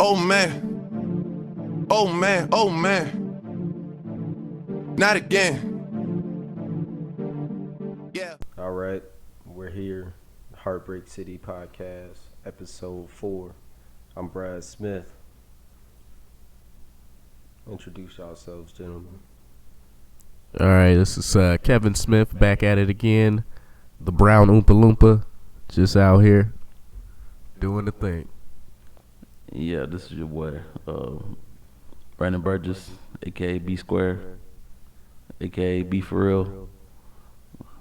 Oh man, oh man, oh man. Not again. Yeah. All right, we're here. HeartBreak City podcast, episode 4. I'm Brad Smith. Introduce yourselves, gentlemen. All right, this is Kevin Smith back at it again. The Brown Oompa Loompa, just out here doing the thing. Yeah, this is your boy, Brandon Burgess, a.k.a. B Square, a.k.a. B For Real.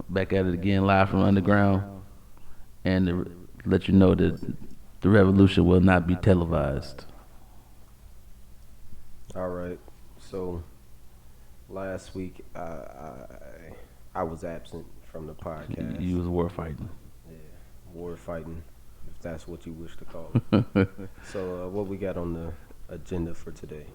Back at it again, live from underground. And to let you know that the revolution will not be televised. All right, so last week I was absent from the podcast. You was war fighting. Yeah, war fighting, if that's what you wish to call it. So what we got on the agenda for today?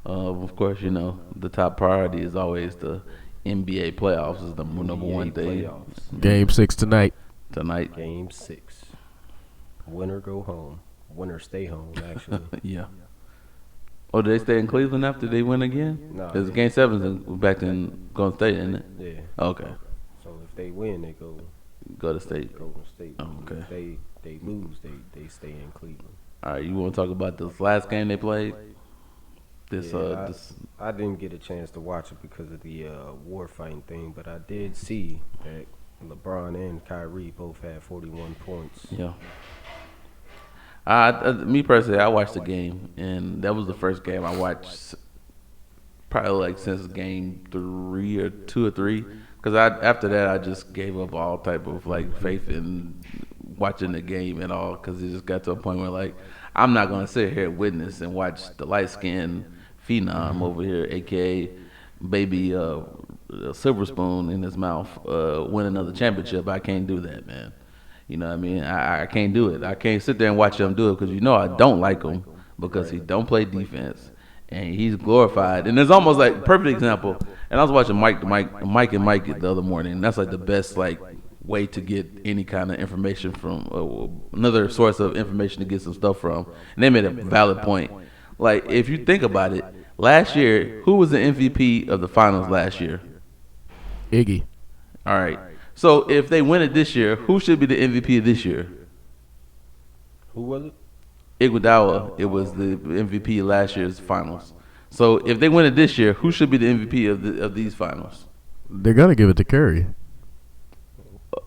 Of course, you know, the top priority is always the NBA playoffs is the number one thing. Playoffs. Game 6 tonight. Tonight. Game 6. Winner go home. Winner stay home, actually. Yeah. Oh, did they stay in Cleveland after they win again? No. Because Game 7's back in Golden State, isn't it? Yeah. Okay. So if they win, they go Go to State. Golden State. Oh, okay. If they lose, they stay in Cleveland. All right, you want to talk about this last game they played? I didn't get a chance to watch it because of the war fighting thing, but I did see that LeBron and Kyrie both had 41 points. Yeah. Me personally, I watched the game, and that was the first game I watched probably like since game 3 or 2 or 3. Because after that, I just gave up all type of like faith in watching the game and all. Because it just got to a point where like I'm not gonna sit here and witness and watch the light skinned phenom over here, aka baby silver spoon in his mouth, win another championship. I can't do that, man. You know what I mean? I can't do it. I can't sit there and watch him do it because you know I don't like him because he don't play defense and he's glorified. And it's almost like perfect example. And I was watching Mike and Mike the other morning. And that's like the best like way to get any kind of information from another source of information to get some stuff from. And they made a valid point. Like if you think about it, last year who was the MVP of the finals last year? Iggy. All right. So if they win it this year, who should be the MVP of this year? Who was it? Iguodala. It was the MVP of last year's finals. So if they win it this year, who should be the MVP of these finals? They're going to give it to Curry.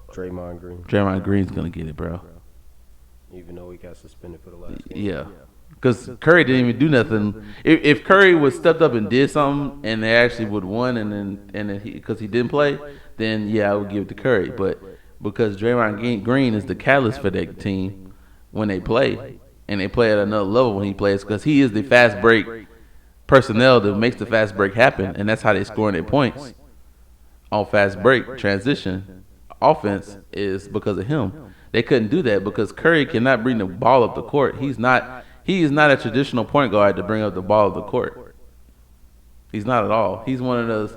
Draymond Green. Draymond Green's gonna get it, bro. Even though he got suspended for the last game. Yeah. Because Curry didn't even do nothing. If Curry would stepped up and did something, and they actually would won, and then because he didn't play, then yeah, I would give it to Curry. But because Draymond Green is the catalyst for that team when they play, and they play at another level when he plays, because he is the fast break personnel that makes the fast break happen, and that's how they score their points on fast break transition offense is because of him. They couldn't do that because Curry cannot bring the ball up the court. He is not a traditional point guard to bring up the ball up the court. He's not at all. He's one of those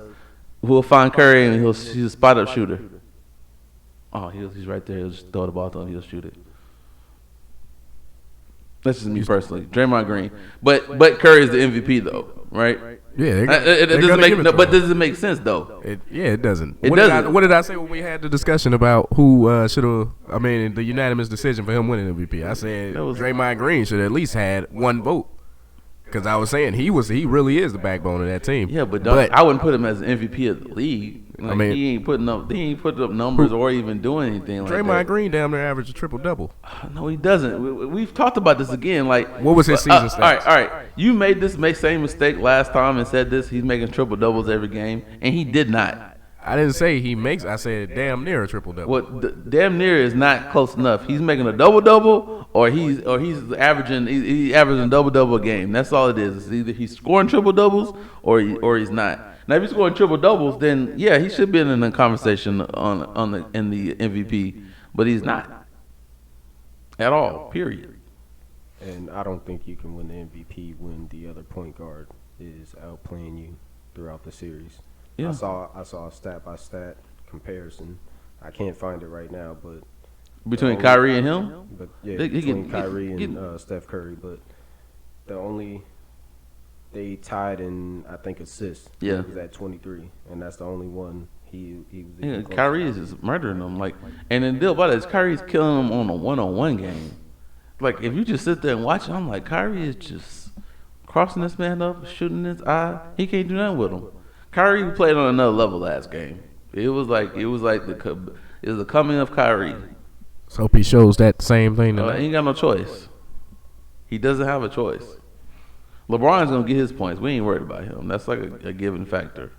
who will find Curry and he's a spot up shooter. Oh, he's right there. He'll just throw the ball to him. He'll shoot it. That's just me personally. Draymond Green, but Curry is the MVP though, right? Yeah, It doesn't make but does it make sense though? It doesn't. It doesn't. What did I say when we had the discussion about who should have? I mean, the unanimous decision for him winning MVP. I said Draymond Green should at least had one vote because I was saying he really is the backbone of that team. Yeah, but I wouldn't put him as an MVP of the league. Like, I mean, he ain't putting up numbers or even doing anything like that. Draymond Green damn near average a triple double. No, he doesn't. We've talked about this again. Like, what was his season stats? All right. You made this same mistake last time and said this. He's making triple doubles every game, and he did not. I didn't say he makes. I said damn near a triple double. Well, damn near is not close enough. He's making a double double, or he's averaging double double a game. That's all it is. It's either he's scoring triple doubles or he's not. Now, if he's scoring triple doubles, then yeah, he should be in the conversation in the MVP, but he's not at all. Period. And I don't think you can win the MVP when the other point guard is outplaying you throughout the series. Yeah. I saw a stat by stat comparison. I can't find it right now, but between Kyrie and him. But yeah, between Kyrie and Steph Curry, but They tied in, I think, assists. Yeah. He was at 23, and that's the only one he was. Yeah, Kyrie is just murdering them. Like, and the deal about it is Kyrie's killing them on a one-on-one game. Like, if you just sit there and watch it, I'm like, Kyrie is just crossing this man up, shooting his eye. He can't do nothing with him. Kyrie played on another level last game. It was the coming of Kyrie. So hope he shows that same thing He tonight. ain't got no choice. He doesn't have a choice. LeBron's gonna get his points. We ain't worried about him. That's like a given factor.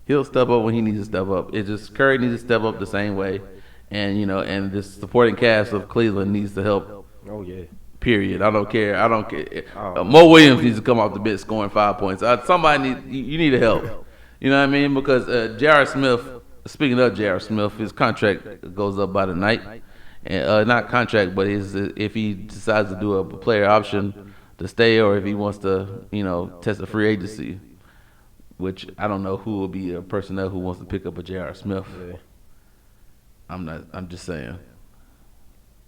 He'll step up when he needs to step up. It's just Curry needs to step up the same way, and and this supporting cast of Cleveland needs to help. Oh yeah. Period. I don't care. Mo Williams needs to come off the bench scoring 5 points. You need to help. You know what I mean? Because J.R. Smith. Speaking of J.R. Smith, his contract goes up by the night, and not contract, but if he decides to do a player option to stay, or if he wants to, test a free agency, which I don't know who will be a personnel who wants to pick up a J.R. Smith. Yeah. I'm just saying.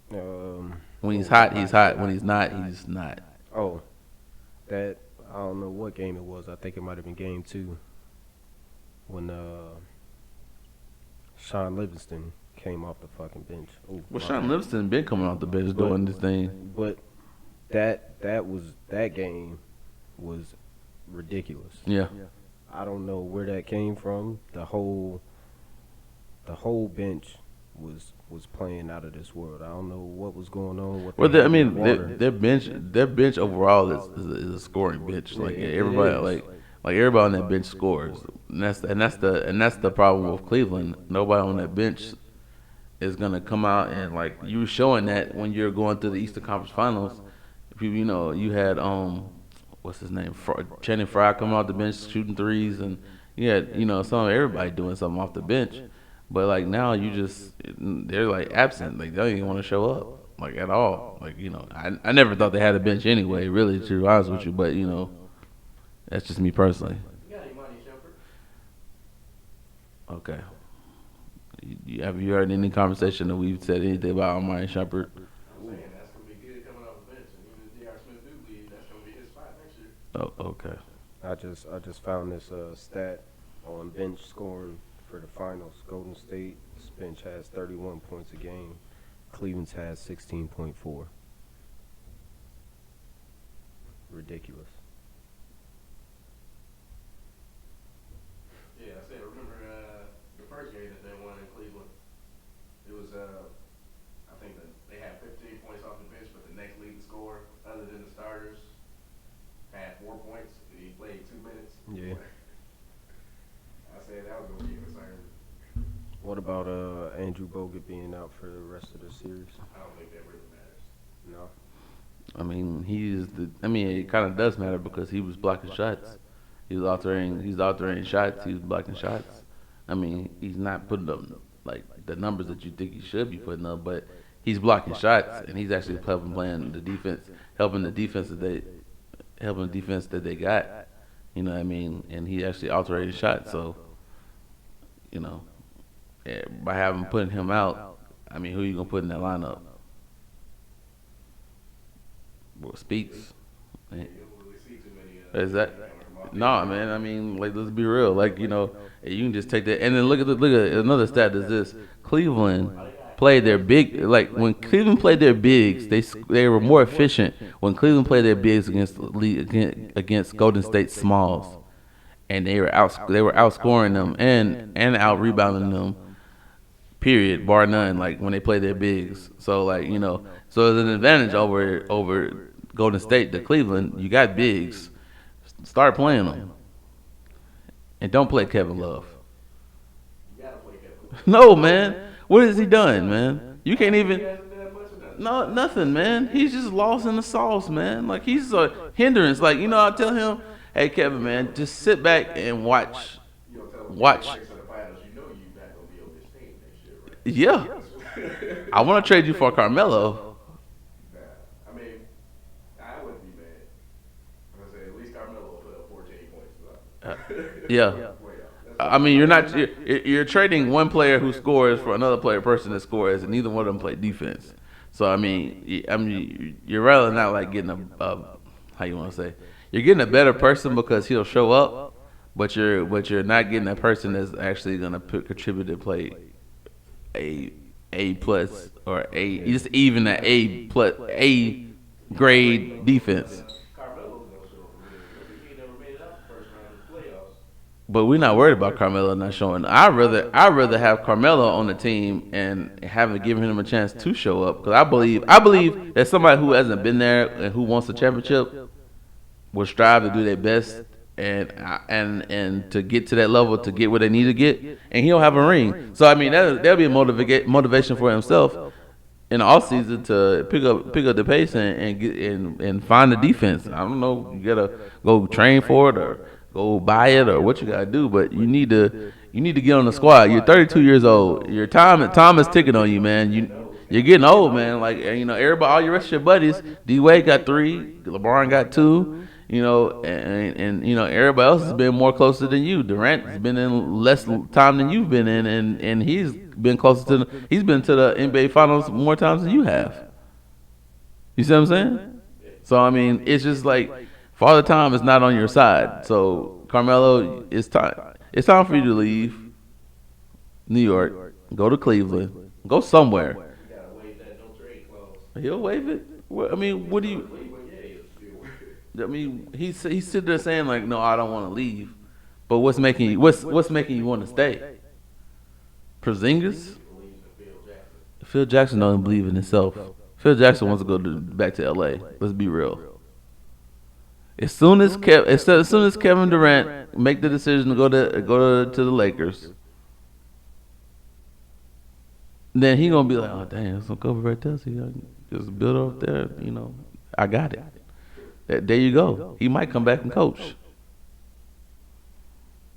When he's hot, he's hot. When he's not, he's not. Oh, that I don't know what game it was. I think it might have been game 2 when Sean Livingston came off the fucking bench. Ooh, Well, Sean Livingston been coming off the bench doing this thing. But that game was ridiculous. Yeah. I don't know where that came from. The whole bench was playing out of this world. I don't know what was going on. Their bench overall is a scoring bench. Like everybody, like everybody on that bench scores, and that's the problem with Cleveland. Nobody on that bench is gonna come out and like you were showing that when you're going through the Eastern Conference Finals. You had what's his name, Channing Frye coming off the bench shooting threes, and you had everybody doing something off the bench. But like now, they're like absent. Like they don't even want to show up like at all. Like I never thought they had a bench anyway. Really, to be honest with you, but that's just me personally. Okay. Have you heard any conversation that we've said anything about Amari Shumpert? That's gonna be good coming off the bench, and even if J.R. Smith do leave, that's gonna be his spot next year. Oh, okay. I just found this stat on bench scoring for the finals. Golden State's bench has 31 points a game. Cleveland's has 16.4. Ridiculous. Yeah, I said, remember the first game that they won in Cleveland? It was, I think that they had 15 points off the bench, but the next leading scorer, other than the starters, had 4 points, and he played 2 minutes. Yeah. I said that was going to be a concern. What about Andrew Bogut being out for the rest of the series? I don't think that really matters. No. I mean, it kind of does matter because he was blocking shots. He's altering shots. He was blocking shots. I mean, he's not putting up like the numbers that you think he should be putting up, but he's blocking shots and he's actually helping the defense that they got. You know what I mean? And he actually altering shots. So, by putting him out, I mean, who are you gonna put in that lineup? Well, Speaks. Is that? No, man. I mean, like, let's be real. Like, you can just take that. And then look at another stat is this: Cleveland played their big. Like when Cleveland played their bigs, they were more efficient when Cleveland played their bigs against Golden State smalls, and they were outscoring them and out rebounding them. Period, bar none. Like when they play their bigs, so so there's an advantage over Golden State to Cleveland. You got bigs, start playing them, and don't play Kevin Love. You gotta play Kevin Love. No, man, what has he done, man? You can't even. No, nothing, man. He's just lost in the sauce, man. Like he's a hindrance. Like I tell him, hey Kevin, man, just sit back and watch. Yeah. I want to trade you for Carmelo. Nah, I mean, I wouldn't be mad. I'm gonna say at least Carmelo will put up 14 points. Yeah. I mean, you're trading one player who scores for another person that scores, and neither one of them play defense. So I mean, you're rather not like getting a how you want to say, you're getting a better person because he'll show up, but you're not getting a person that's actually gonna contribute to play A plus or A, just even an A plus A grade defense. But we're not worried about Carmelo not showing. I'd rather have Carmelo on the team and having given him a chance to show up, because I believe that somebody who hasn't been there and who wants a championship will strive to do their best and to get to that level, to get what they need to get, and he'll have a ring. So I mean that'll be a motivation for himself in the off season to pick up the pace and find the defense. I don't know, you gotta go train for it or go buy it or what you gotta do, but you need to get on the squad. You're 32 years old. Your time is ticking on you, man. You're getting old, man. Like, you know, everybody, all your rest of your buddies. D Wade got 3, LeBron got 2. You know, and you know, everybody else has been more closer than you. Durant has been in less time than you've been in, and he's been closer to he's been to the NBA Finals more times than you have. You see what I'm saying? So I mean, it's just like Father Time is not on your side. So Carmelo, it's time. It's time for you to leave New York, go to Cleveland, go somewhere. He'll waive it. I mean, what do you? I mean, he's sitting there saying like, no, I don't want to leave. But what's making you want to stay? Porzingis? Phil Jackson doesn't believe in himself. Phil Jackson wants to go back to LA. Let's be real. As soon as Kevin Durant make the decision to go to the Lakers, then he gonna be like, oh damn, it's gonna go right there. So just build up there. You know, I got it. There you go. He might come back and coach.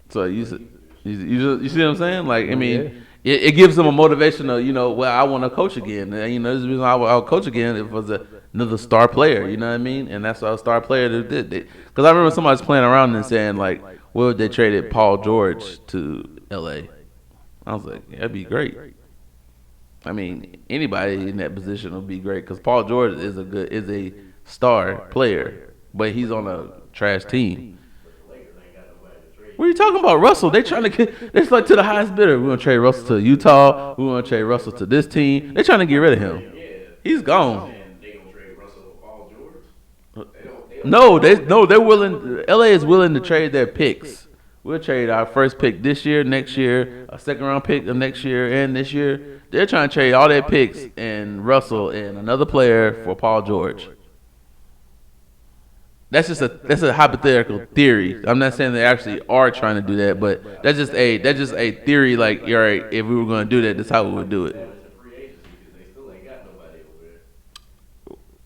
So you see what I'm saying? Like, I mean, it gives him a motivation of, you know, well, I want to coach again. And, you know, this is the reason I'll coach again if it was another star player. You know what I mean? And that's a star player that did. Because I remember somebody was playing around and saying like, well, they traded Paul George to L.A. I was like, that'd be great. I mean, anybody in that position would be great because Paul George is a star player, but he's on a trash team. What are you talking about, Russell? They trying to get. It's like to the highest bidder. We're gonna trade Russell to Utah. We're gonna trade Russell to this team. They're trying to get rid of him. He's gone. No, they're willing. LA is willing to trade their picks. We'll trade our first pick this year, next year, a second round pick of next year, and this year. They're trying to trade all their picks and Russell and another player for Paul George. That's a hypothetical theory. I'm not saying they actually are trying to do that, but that's just a theory. Like, all right, if we were going to do that, that's how we would do it.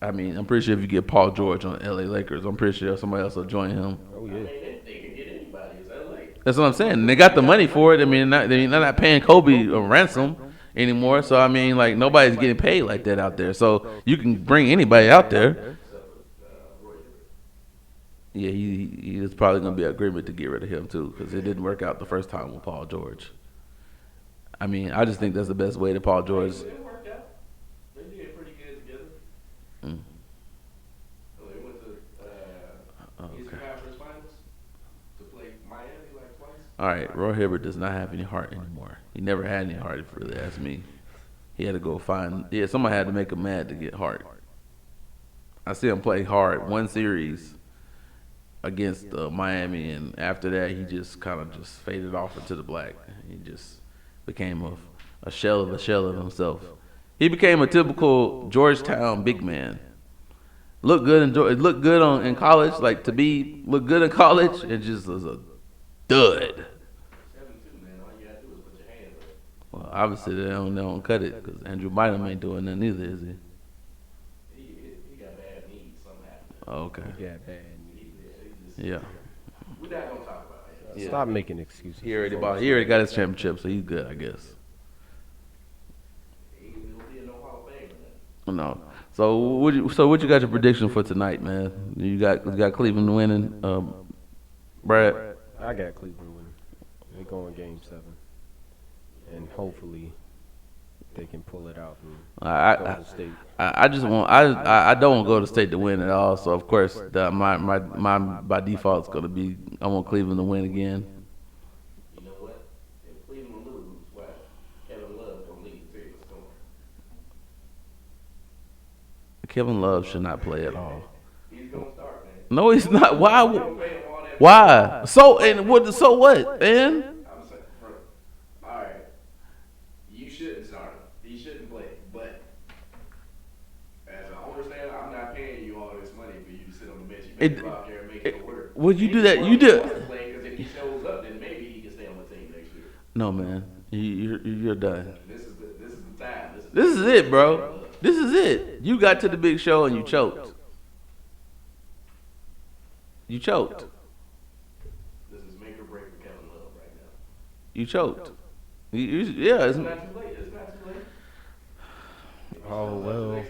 I mean, I'm pretty sure if you get Paul George on the LA Lakers, I'm pretty sure somebody else will join him. Oh yeah. That's what I'm saying. They got the money for it. I mean, they're not paying Kobe a ransom anymore. So I mean, like, nobody's getting paid like that out there. So you can bring anybody out there. Yeah, he is probably going to be an agreement to get rid of him too, because it didn't work out the first time with Paul George. I mean, I just think that's the best way to Paul George. It worked out. They did pretty good together. Mm. They went to Eastern Conference Finals to play Miami like twice. All right, Roy Hibbert does not have any heart anymore. He never had any heart, if you really ask me. He had to go find. Yeah, somebody had to make him mad to get heart. I see him play hard one series against Miami, and after that, he just kind of just faded off into the black. He just became a shell of himself. He became a typical Georgetown big man. Looked good in college, like look good in college, and just was a dud. Well, obviously they don't cut it because Andrew Bynum ain't doing nothing either, is he? He got bad knees, something happened. Oh, okay. Yeah, bad. Yeah. We're not gonna talk about it. Yeah. Stop making excuses. He already got his championship, so he's good, I guess. He will be in no Hall of Fame or nothing. No. So what you got your prediction for tonight, man? You got Cleveland winning, Brad? I got Cleveland winning. They going Game 7, and hopefully they can pull it out. I just want I don't want Golden State to win at all. So of course my by default is gonna be I want Cleveland to win again. You know what? If Cleveland lose, what? Kevin Love gonna lead the series scoring. Kevin Love should not play at all. He's gonna start, man. No, he's not. Why? Why? So and what? So what? And I'm saying, all right, you shouldn't start him. He shouldn't play. But as an owner standard, I'm not paying you all this money for you to sit on the bench. You better go out there and make it work. Would you do that? You do. Because if he shows up, then maybe he can stay on the team next year. No, man. You're done. This is the time. This is it, bro. This is it. You got to the big show and you choked. You choked. This is make or break for Kevin Love right now. You choked. Yeah. It's not too late. It's not too late. Oh, well,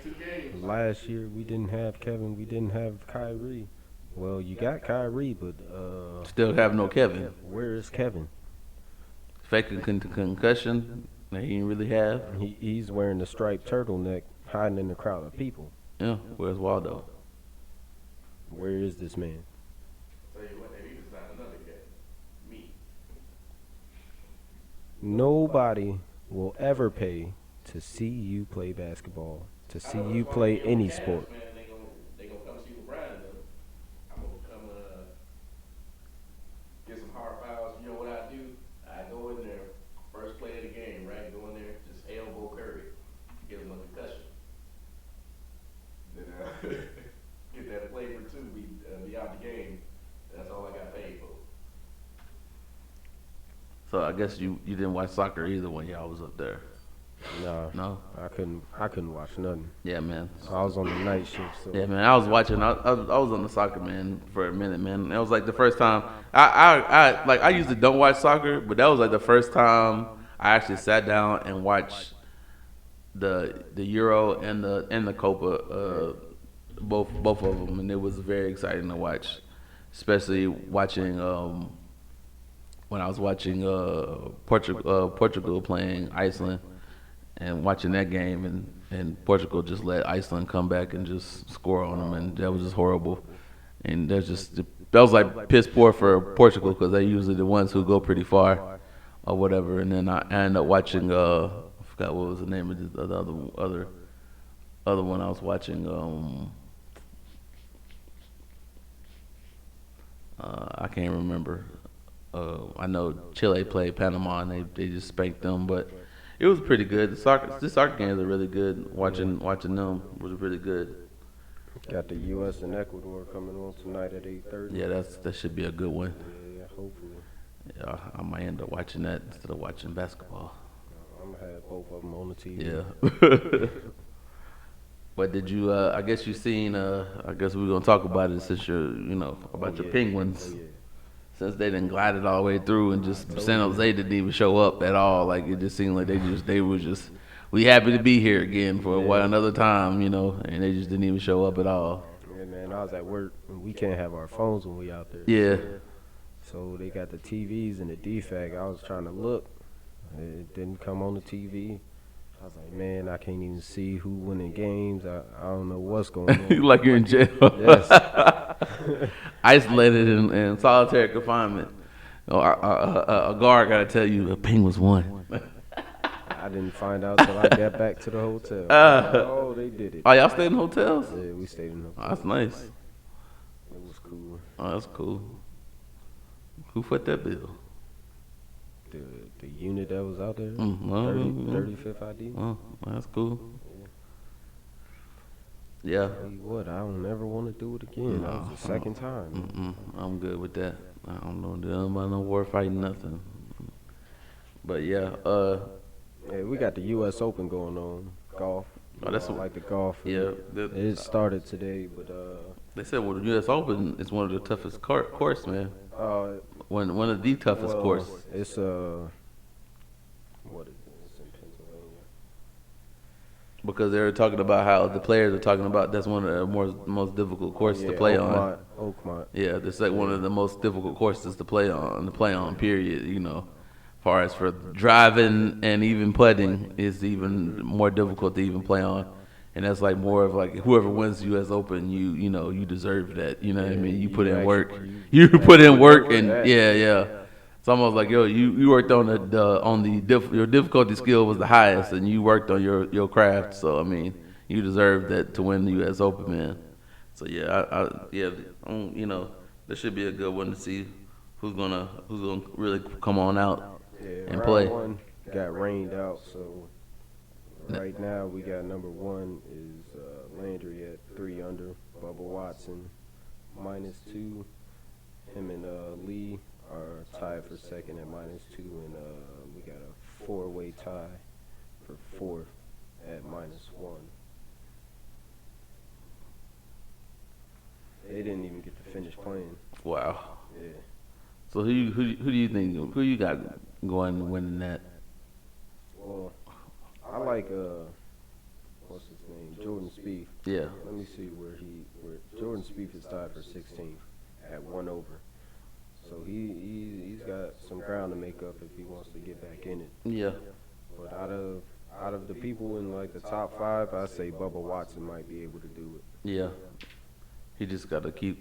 last year we didn't have Kevin. We didn't have Kyrie. Well, you got Kyrie, but Still have no Kevin. where is Kevin? Faking concussion that he didn't really have. He's wearing the striped turtleneck, hiding in the crowd of people. Yeah. Where's Waldo? Where is this man? Tell you what, maybe it's not another guy. Me. Nobody will ever pay to see you play basketball, to see you play any sport. Man, they gonna come see LeBron and them. I'm gonna come get some hard fouls. You know what I do? I go in there, first play of the game, right? Go in there, just elbow Curry, give him a concussion. Then get that flavor too. Be out the game. That's all I got paid for. So I guess you didn't watch soccer either when y'all was up there. No, I couldn't watch nothing. Yeah, man. I was on the night shift. So. Yeah, man. I was watching. I was on the soccer, man, for a minute, man. That was like the first time. I usually don't watch soccer, but that was like the first time I actually sat down and watched the Euro and the Copa, both of them, and it was very exciting to watch, especially watching when I was watching Portugal playing Iceland. And watching that game, and Portugal just let Iceland come back and just score on them, and that was just horrible. And that was like piss poor for Portugal because they're usually the ones who go pretty far or whatever. And then I ended up watching I forgot what was the name of the other one I was watching. I can't remember. I know Chile played Panama and they just spanked them, but. It was pretty good. This soccer games are really good. Watching them was really good. Got the U.S. and Ecuador coming on tonight at 8:30. Yeah, that should be a good one. Yeah, hopefully. Yeah, I might end up watching that instead of watching basketball. I'm gonna have both of them on the TV. Yeah. But did you? I guess you seen. I guess we're gonna talk about it since you're, about your Penguins. Oh, yeah. Since they didn't glide it all the way through and just San Jose didn't even show up at all. Like it just seemed like they were just we happy to be here again for another time, and they just didn't even show up at all. Yeah, man, I was at work and we can't have our phones when we out there. Yeah. So they got the TVs and the DFAC. I was trying to look. It didn't come on the TV. I was like, man, I can't even see who winning games. I don't know what's going on. Like you're in jail. Yes. Isolated in solitary confinement. A guard got to tell you the Penguins won. I didn't find out till I got back to the hotel. Oh, they did it. Oh, y'all stayed in hotels? Yeah, we stayed in hotels. Oh, that's nice. It was cool. Oh, that's cool. Who foot that bill? The unit that was out there, 35th ID. Oh, that's cool. Yeah. Tell you what, I don't ever want to do it again. That was the second time. I'm good with that. I don't know about no war fighting, nothing. But yeah, yeah, we got the U.S. Open going on, golf. Oh, that's like the golf. Yeah, it started today, but they said the U.S. Open is one of the toughest course, man. One of the toughest course. It's what is it? It's in Pennsylvania. Because they're talking about how the players are talking about that's one of the most difficult courses to play on. Oakmont. Yeah, it's like one of the most difficult courses to play on. Period. far as for driving and even putting is even more difficult to even play on. And that's like more of like whoever wins the U.S. Open, you deserve that. You know what I mean? You put in work. You put in work, and yeah. It's almost like you worked on your difficulty skill was the highest, and you worked on your craft. So I mean, you deserve that to win the U.S. Open, man. So this should be a good one to see who's gonna really come on out and play. Round 1 got rained out, so. Right now, we got number 1 is Landry at 3 under. Bubba Watson -2. Him and Lee are tied for second at -2, and we got a 4-way tie for 4th at -1. They didn't even get to finish playing. Wow. Yeah. So who do you think? Who you got going winning that? Well, I like what's his name, Jordan Spieth. Yeah. Let me see where Jordan Spieth is tied for 16th at 1 over. So he's got some ground to make up if he wants to get back in it. Yeah. But out of the people in like the top 5, I say Bubba Watson might be able to do it. Yeah. He just got to keep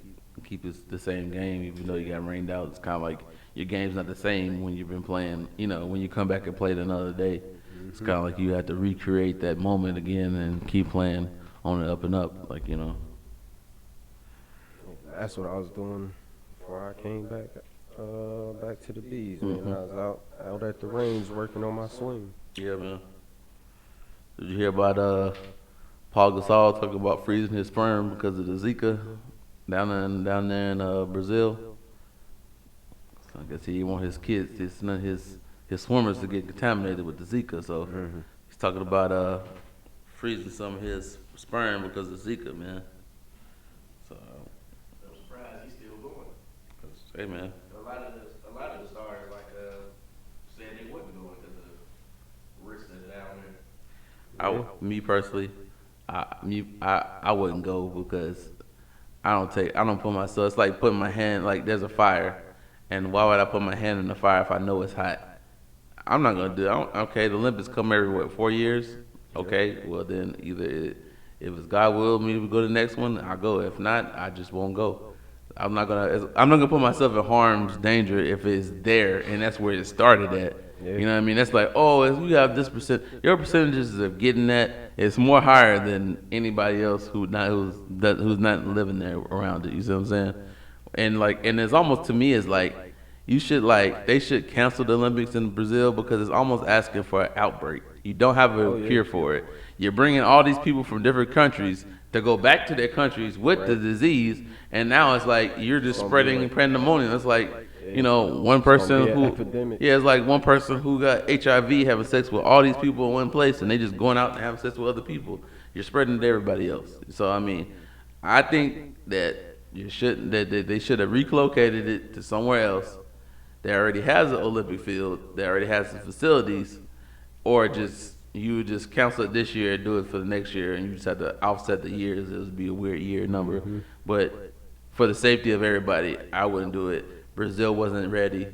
the same game, even though you got rained out. It's kind of like your game's not the same when you've been playing. When you come back and play it another day. It's kind of like you have to recreate that moment again and keep playing on the up and up, That's what I was doing before I came back to the Bees, man. I was out at the range working on my swing. Yeah, man. Did you hear about Paul Gasol talking about freezing his sperm because of the Zika down there in Brazil? So I guess he didn't want his kids, his swimmers to get contaminated with the Zika, so he's talking about freezing some of his sperm because of Zika, man. So I'm surprised he's still going. Hey, man. A lot of the stars said they wouldn't go because of the risk that's down there. Me personally, I wouldn't go because I don't put myself. It's like putting my hand there's a fire, and why would I put my hand in the fire if I know it's hot? I'm not gonna do it. Okay, the Olympics come every 4 years. Okay, well then either if it's God will me to go to the next one, I'll go. If not, I just won't go. I'm not gonna put myself in harm's danger if it's there, and that's where it started at. Yeah. You know what I mean? That's like, if you have this percent, your percentages of getting that is more higher than anybody else who's not living there around it. You see what I'm saying? And it's almost, to me, it's like they should cancel the Olympics in Brazil because it's almost asking for an outbreak. You don't have a cure for it. You're bringing all these people from different countries to go back to their countries with the disease, and now it's like you're just spreading pneumonia. It's like, one person it's like one person who got HIV having sex with all these people in one place, and they just going out and having sex with other people. You're spreading it to everybody else. So I mean, I think that they should have relocated it to somewhere else that already has an Olympic field, that already has the facilities, or you would just cancel it this year and do it for the next year, and you just have to offset the years. It would be a weird year number. But for the safety of everybody, I wouldn't do it. Brazil wasn't ready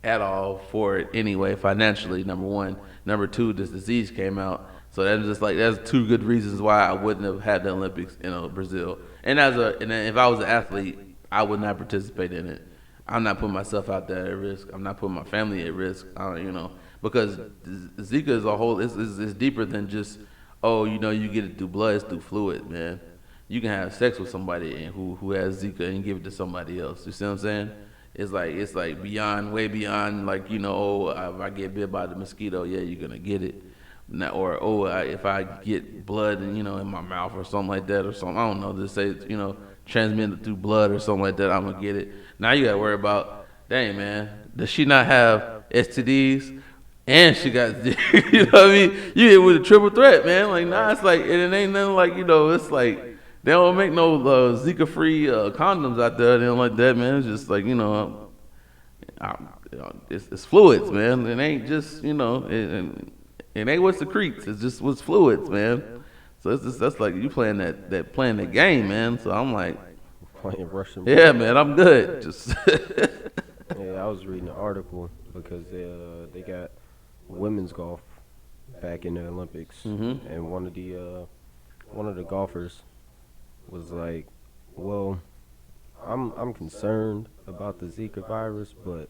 at all for it anyway, financially, number one. Number two, this disease came out. So that's 2 good reasons why I wouldn't have had the Olympics in Brazil. And if I was an athlete, I would not participate in it. I'm not putting myself out there at risk. I'm not putting my family at risk. Because Zika is a whole. It's deeper than just you get it through blood. It's through fluid, man. You can have sex with somebody who has Zika and give it to somebody else. You see what I'm saying? It's like way beyond if I get bit by the mosquito, yeah, you're gonna get it. If I get blood in my mouth or something like that or something, I don't know, just say transmitted through blood or something like that, I'm gonna get it. Now you gotta worry about, dang man, does she not have STDs and she got you know what I mean? You hit with a triple threat, man. It's like it ain't nothing it's like they don't make no Zika free condoms out there. They don't like that, man. It's just like it's fluids, man. It ain't just it ain't what's secretes. It's just what's fluids, man. So that's like you playing that game, man. So I'm like playing Russian. Yeah, man, I'm good. Just Yeah, I was reading an article because they got women's golf back in the Olympics, and one of the golfers was like, "Well, I'm concerned about the Zika virus, but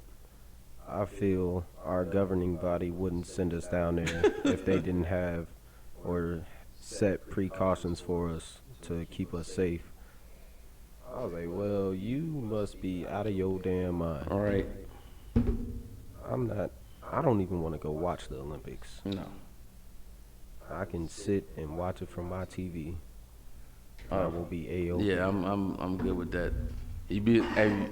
I feel our governing body wouldn't send us down there if they didn't have or set precautions for us to keep us safe." I was like, well, you must be out of your damn mind. All right. I don't even want to go watch the Olympics. No. I can sit and watch it from my TV. I will be A-OK. Yeah, I'm good with that.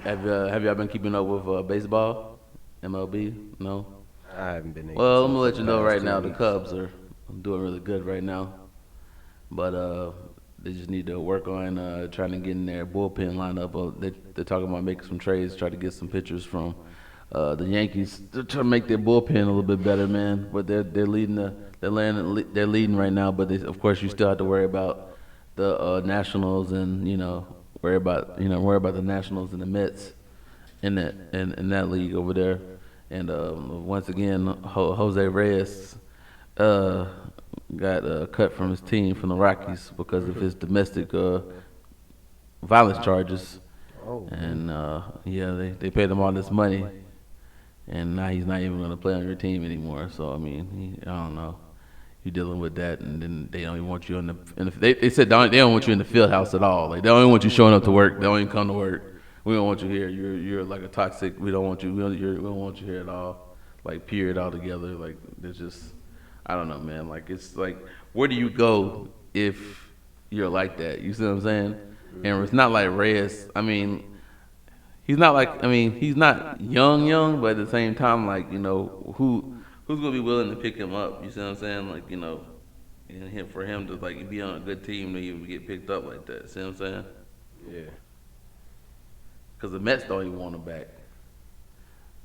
Have y'all been keeping up with baseball, MLB? No. I haven't been able Well, to I'm gonna let you know past right 2 now. The weeks. Cubs are doing really good right now, but they just need to work on trying to get in their bullpen lineup. They're talking about making some trades, try to get some pitchers from the Yankees. They're trying to make their bullpen a little bit better, man. But they're leading they're leading right now. But of course, you still have to worry about the Nationals and worry about the Nationals and the Mets in that league over there. And once again, Jose Reyes got cut from his team from the Rockies because of his domestic violence charges. Oh, And they paid him all this money, and now he's not even going to play on your team anymore. So I mean, I don't know. You're dealing with that, and then they don't even want you they said they don't want you in the field house at all. Like they don't even want you showing up to work. They don't even come to work. We don't want you here. You're like a toxic. We don't want you. We don't want you here at all. Like period altogether. Like there's just I don't know, man. Like it's like where do you go if you're like that? You see what I'm saying? And it's not like Reyes. I mean, he's not young, but at the same time, like who's gonna be willing to pick him up? You see what I'm saying? Like and for him to like be on a good team to even get picked up like that. See what I'm saying? yeah. Because the Mets don't even want him back.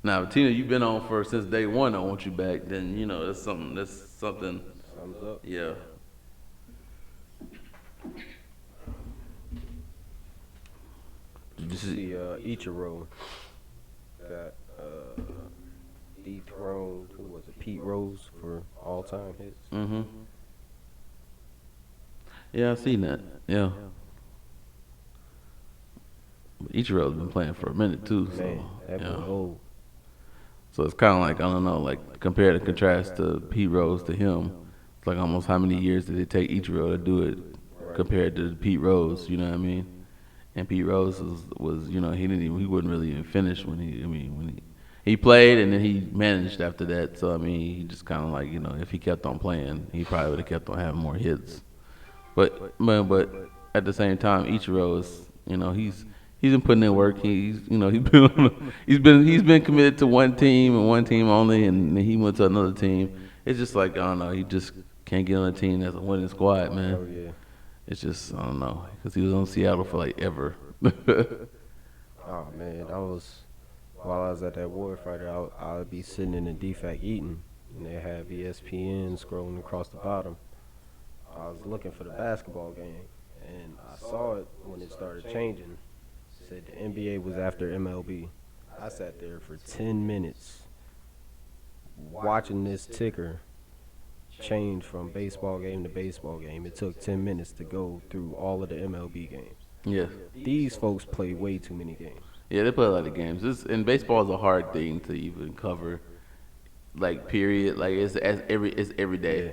Now, Tina, you've been on for since day one. I want you back. Then that's something. Thumbs up. Yeah. Did you see? See, Ichiro got dethroned. Who was it? Pete Rose for all-time hits. Mm-hmm. Yeah, I seen that. Yeah. Ichiro's been playing for a minute too. So, Man, that yeah. boy old. So it's kind of like, I don't know, like compare and contrast to Pete Rose to him. It's like almost how many years did it take Ichiro to do it compared to Pete Rose, you know what I mean? And Pete Rose was he wouldn't really even finish when he played and then he managed after that. So I mean, he just kind of like, if he kept on playing, he probably would have kept on having more hits. But at the same time, Ichiro is, he's been putting in work. He's been committed to one team and one team only, and then he went to another team. It's just like I don't know. He just can't get on a team that's a winning squad, man. Oh yeah. It's just I don't know because he was on Seattle for like ever. Oh man, while I was at that Warfighter, I would be sitting in the DFAC eating, and they have ESPN scrolling across the bottom. I was looking for the basketball game, and I saw it when it started changing. It said the NBA was after MLB. I sat there for 10 minutes watching this ticker change from baseball game to baseball game. It took 10 minutes to go through all of the MLB games. Yeah, These folks play way too many games. yeah, they play a lot of games. And baseball is a hard thing to even cover. Like period, like it's every day. Yeah.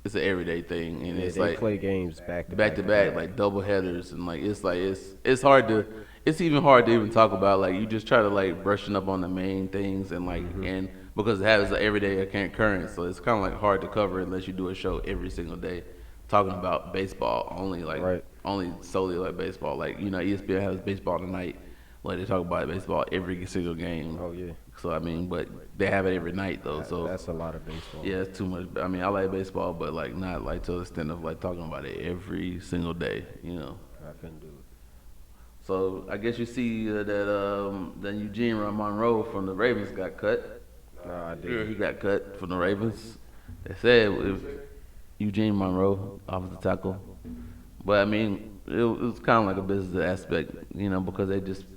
It's an everyday thing, and Yeah, it's they like play games back to back, like double headers, and it's hard to, it's even hard to even talk about. Like you just try to like brushing up on the main things, and like and because it has an everyday occurrence, so it's kind of like hard to cover unless you do a show every single day talking about baseball only, like Right. only solely like baseball. Like ESPN has baseball tonight, like they talk about baseball every single game. Oh yeah. So I mean, but they have it every night though. So That's a lot of baseball. yeah, it's too much. I mean, I like baseball, but like not like to the extent of like talking about it every single day. I couldn't do it. So I guess you see that Eugene Monroe from the Ravens got cut. No, I Yeah, didn't. he got cut from the Ravens. They said if Eugene Monroe, offensive tackle. But I mean, it was kind of like a business aspect, because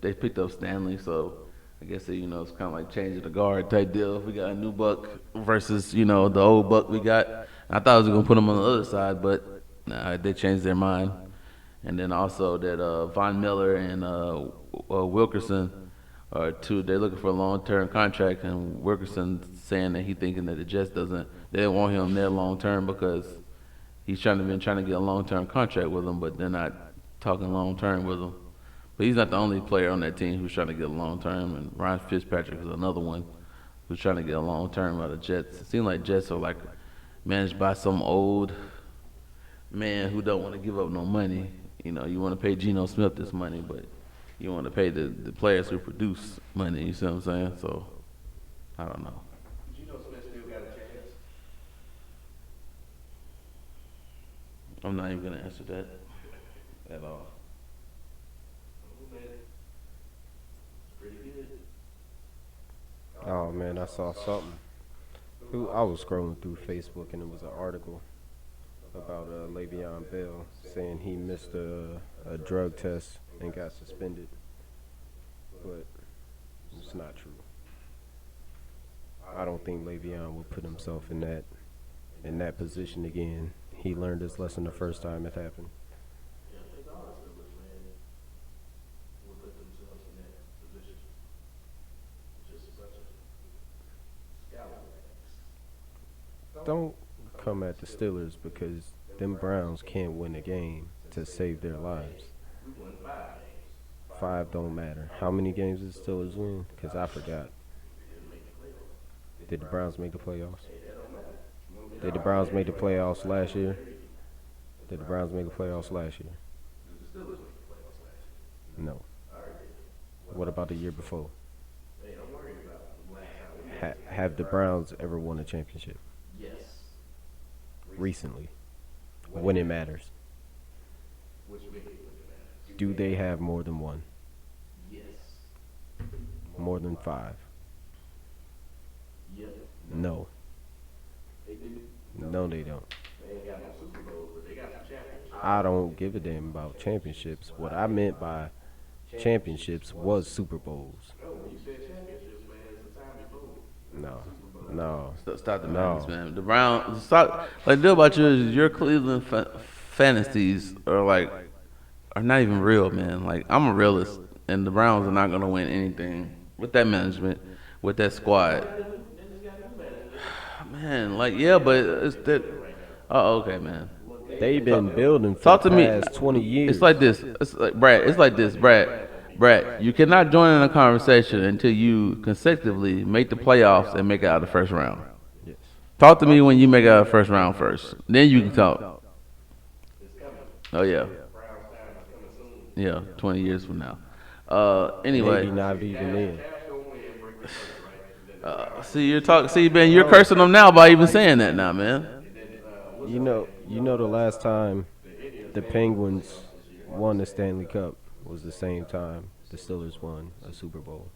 they picked up Stanley. So I guess it's kind of like changing the guard type deal. We got a new Buck versus the old Buck we got. I thought I was gonna put him on the other side, but nah, they changed their mind. And then also that Von Miller and Wilkerson are two. They're looking for a long-term contract, and Wilkerson saying that he thinking that the Jets they don't want him there long-term because he's trying to get a long-term contract with them, but they're not talking long-term with him. But he's not the only player on that team who's trying to get a long-term, and Ryan Fitzpatrick is another one who's trying to get a long-term out of Jets. It seems like Jets are like managed by some old man who don't want to give up no money. You want to pay Geno Smith this money, but you want to pay the players who produce money. You see what I'm saying? So, I don't know. Geno Smith still got a chance? I'm not even going to answer that at all. Oh man, I saw something. I was scrolling through Facebook and it was an article about Le'Veon Bell saying he missed a drug test and got suspended, but it's not true. I don't think Le'Veon would put himself in that position again. He learned his lesson the first time it happened. Don't come at the Steelers because them Browns can't win a game to save their lives. 5 don't matter. How many games did the Steelers win? Because I forgot. Did the Browns make the playoffs? Did the Browns make the playoffs last year? Did the Browns make the playoffs last year? No. What about the year before? Have the Browns ever won a championship? Recently, when it matters. Do they have more than one? More than 5? No. No, they don't. I don't give a damn about championships. What I meant by championships was Super Bowls. No. Stop the madness, man. The Browns, stop. Like, the deal about you is your Cleveland fantasies are not even real, man. Like, I'm a realist, and the Browns are not gonna win anything with that management, with that squad. Man, but it's that. Oh, okay, man. They've been building for the past 20 years. It's like this. Brad, you cannot join in a conversation until you consecutively make the playoffs and make it out of the first round. Yes. Talk to me when you make it out of the first round first. Then you can talk. Oh, yeah. Yeah, 20 years from now. Anyway. Maybe not even then. Ben, you're cursing them now by even saying that now, man. You know the last time the Penguins won the Stanley Cup was the same time the Steelers won a Super Bowl.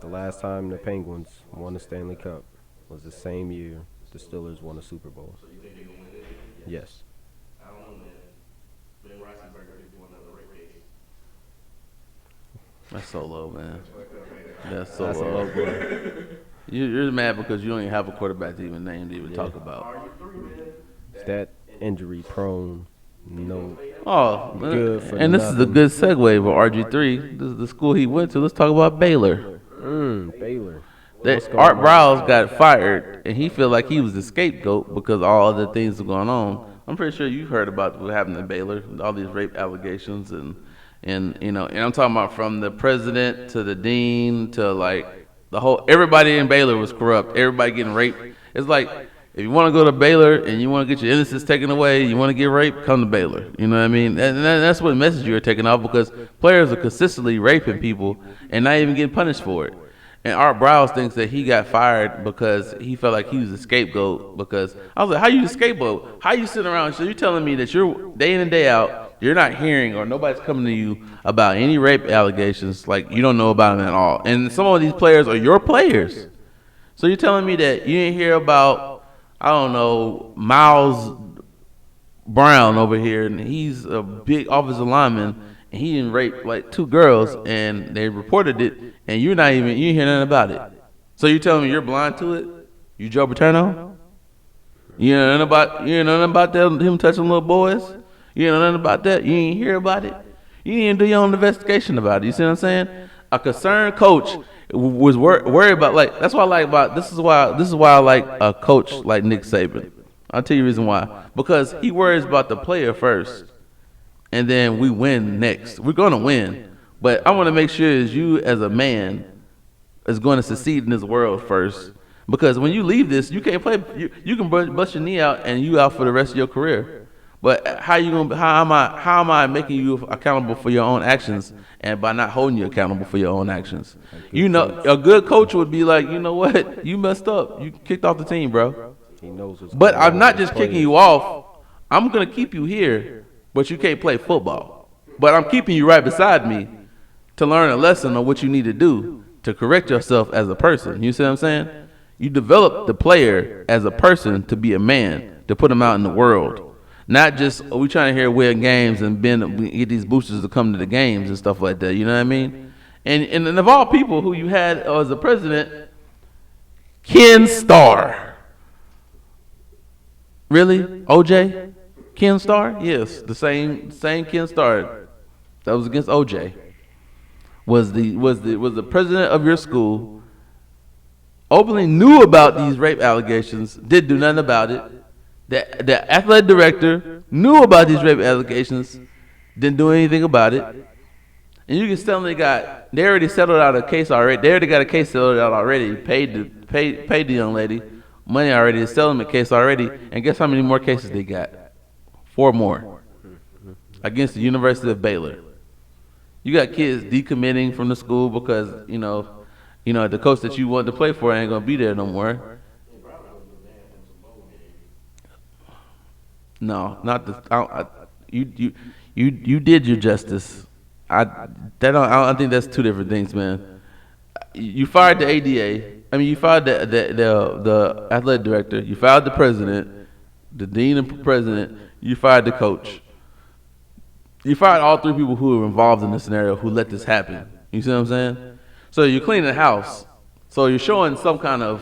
The last time the Penguins won the Stanley Cup was the same year the Steelers won a Super Bowl. Yes. That's so low, man. That's so low, bro. You're mad because you don't even have a quarterback to even name to even talk about. That injury prone, no. Oh, good for and this is a good segue for RG3. This is the school he went to. Let's talk about Baylor. Baylor. Art Briles got fired, and he feel like he was the scapegoat because all other things are going on. I'm pretty sure you've heard about what happened in Baylor, all these rape allegations, and I'm talking about from the president to the dean to everybody in Baylor was corrupt. Everybody getting raped. It's like, if you want to go to Baylor and you want to get your innocence taken away, you want to get raped, come to Baylor. You know what I mean? And that's what message you're taking off, because players are consistently raping people and not even getting punished for it. And Art Briles thinks that he got fired because he felt like he was a scapegoat. Because I was like, how you the scapegoat? How you sitting around? So you're telling me that you're day in and day out, you're not hearing or nobody's coming to you about any rape allegations, like you don't know about them at all. And some of these players are your players. So you're telling me that you didn't hear about, I don't know, Miles Brown over here, and he's a big offensive lineman, and he didn't rape like 2 girls, and they reported it, and you didn't hear nothing about it. So you telling me you're blind to it? You Joe Paterno? You know nothing about that, him touching little boys? You know nothing about that? You ain't hear about it? You didn't do your own investigation about it. You see what I'm saying? A concerned coach was worried about, like, that's what I like about, this is why I like a coach like Nick Saban. I'll tell you the reason why. Because he worries about the player first, and then we win next. We're going to win. But I want to make sure is you as a man is going to succeed in this world first. Because when you leave this, you can't play. You can bust your knee out and you out for the rest of your career. But how am I making you accountable for your own actions, and by not holding you accountable for your own actions? You know, a good coach would be like, you know what, you messed up. You kicked off the team, bro. He knows what's But going I'm on not with his just kicking players. you off. I'm gonna keep you here, but you can't play football. But I'm keeping you right beside me to learn a lesson on what you need to do to correct yourself as a person. You see what I'm saying? You develop the player as a person to be a man, to put him out in the world. Not just, we trying to hear win games and we get these boosters to come to the games and stuff like that. You know what I mean? And of all people who you had as a president, Ken Starr. Really? OJ? Ken Starr? Yes, the same Ken Starr that was against OJ was the president of your school. Openly knew about these rape allegations, didn't do nothing about it. The athletic director knew about these rape allegations, didn't do anything about it. And you can tell they already settled out a case already. They already got a case settled out already. Paid the young lady money already. The settlement case already. And guess how many more cases they got? 4 more against the University of Baylor. You got kids decommitting from the school because the coach that you wanted to play for ain't gonna be there no more. No, not the. You did your justice. I think that's 2 different things, man. You fired the ADA. I mean, you fired the athletic director. You fired the president, the dean and president. You fired the coach. You fired all 3 people who were involved in this scenario who let this happen. You see what I'm saying? So you're cleaning the house. So you're showing some kind of,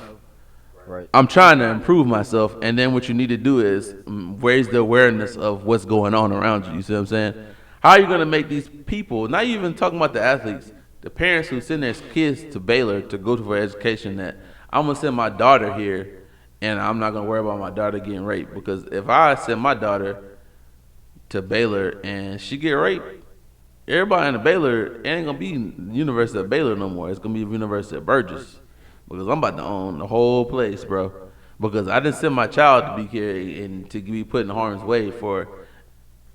Right. I'm trying to improve myself, and then what you need to do is raise the awareness of what's going on around you. You see what I'm saying? How are you going to make these people, not even talking about the athletes, the parents who send their kids to Baylor to go for education, that I'm going to send my daughter here, and I'm not going to worry about my daughter getting raped? Because if I send my daughter to Baylor and she get raped, everybody in the Baylor, it ain't going to be University of Baylor no more. It's going to be University of Burgess. Because I'm about to own the whole place, bro. Because I didn't send my child to be here and to be put in harm's way for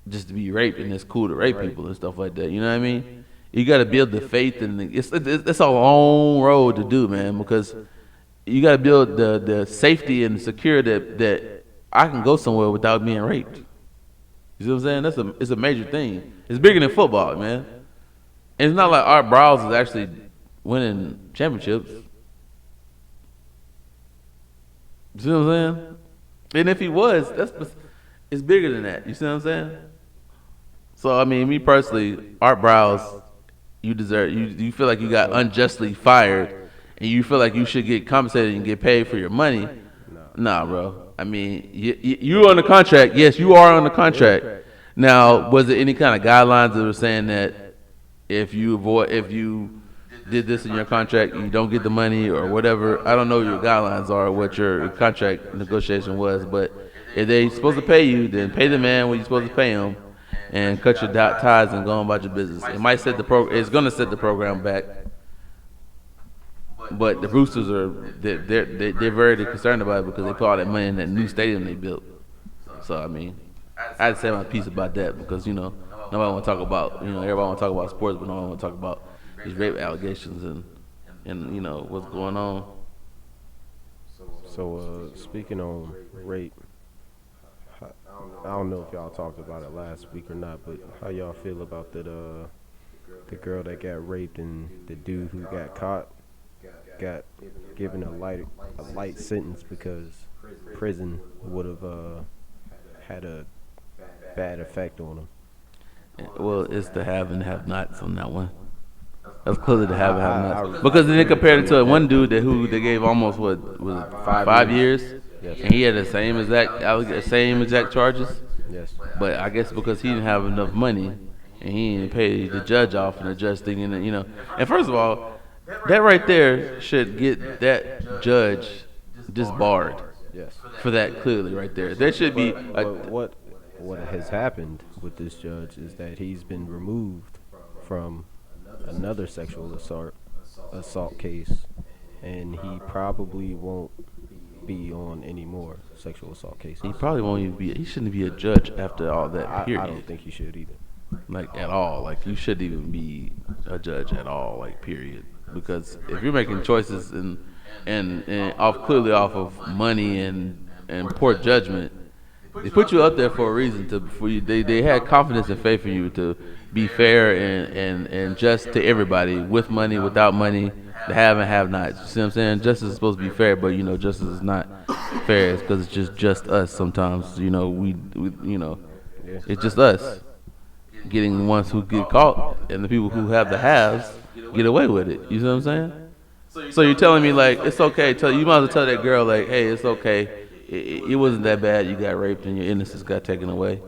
just to be raped, and it's cool to rape people and stuff like that. You know what I mean? You got to build the faith, and it's a long road to do, man. Because you got to build the safety and security that I can go somewhere without being raped. You see what I'm saying? It's a major thing. It's bigger than football, man. And it's not like Art Browse is actually winning championships. You see what I'm saying? And if he was, it's bigger than that. You see what I'm saying? So I mean, me personally, Art Browse, you deserve. You feel like you got unjustly fired, and you feel like you should get compensated and get paid for your money. Nah, bro. I mean, you're on the contract. Yes, you are on the contract. Now, was there any kind of guidelines that were saying that if you did this in your contract, you don't get the money or whatever? I don't know what your guidelines are, what your contract negotiation was, but if they supposed to pay you, then pay the man what you're supposed to pay him, and cut your ties and go on about your business. It might set it's going to set the program back, but the Roosters they're very concerned about it because they put all that money in that new stadium they built. So I mean, I had to say my piece about that because nobody want to talk about everybody want to talk about sports, but nobody want to talk about these rape allegations and what's going on. So speaking on rape, I don't know if y'all talked about it last week or not, but how y'all feel about the girl that got raped and the dude who got caught got given a light sentence because prison would have had a bad effect on him? Well, it's the have and have nots on that one. That's clearly the have and have nots. Because then they compared it to one dude who they gave almost what was it, 5 years, Yes. and he had the same exact charges. Yes. But I guess because he didn't have enough money, and he didn't pay the judge off, and the judge thinking that And first of all, that right there should get that judge disbarred. Yes. For that, clearly, right there. There should be But what has happened with this judge is that he's been removed from another sexual assault case, and he probably won't be on any more sexual assault cases. He probably won't even be. He shouldn't be a judge after all that. Period. I don't think he should either. Like at all. Like you shouldn't even be a judge at all. Like period. Because if you're making choices and clearly off of money and poor judgment, they put you up there for a reason. They had confidence and faith in you to be fair and just to everybody, with money, without money, the have and have nots. You see what I'm saying? Justice is supposed to be fair, but justice is not fair. It's because it's just us sometimes. We it's just us getting the ones who get caught, and the people who have the haves get away with it. You see what I'm saying? So you're telling me like it's okay? You might as well tell that girl like, hey, it's okay. It wasn't that bad. You got raped and your innocence got taken away.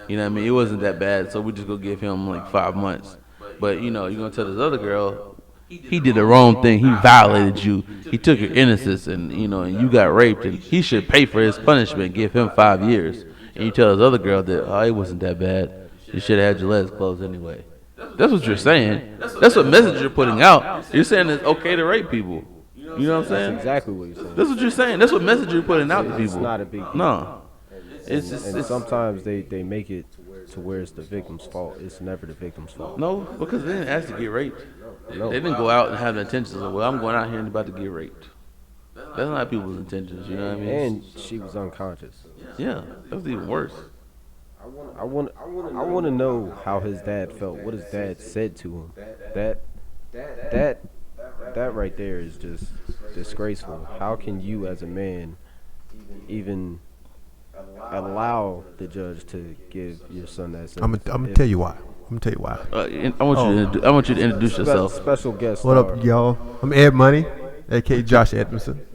You know what I mean? It wasn't that bad. So we just gonna give him like 5 months. But you're gonna tell this other girl, he did the wrong thing. He violated you. He took your innocence, and and you got raped, and he should pay for his punishment. Give him 5 years. And you tell this other girl that it wasn't that bad. You should have had your legs closed anyway. That's what you're saying. That's what message you're putting out. You're saying it's okay to rape people. You know what I'm saying? That's exactly what you're saying. That's what you're saying. That's what message you're putting out to people. It's not a big deal. No. And sometimes they make it to where it's the victim's fault. It's never the victim's fault. No, because they didn't ask to get raped. No. They didn't go out and have the intentions of, well, I'm going out here and about to get raped. That's not people's intentions, you know what I mean? And she was unconscious. Yeah, that's even worse. I want to know how his dad felt. What his dad said to him. That right there is just disgraceful. How can you, as a man, even allow the judge to give your son that sentence? I'm gonna tell you why. I want you to introduce yourself. Special guest. What up, y'all? I'm Ed Money, aka Josh Edmondson.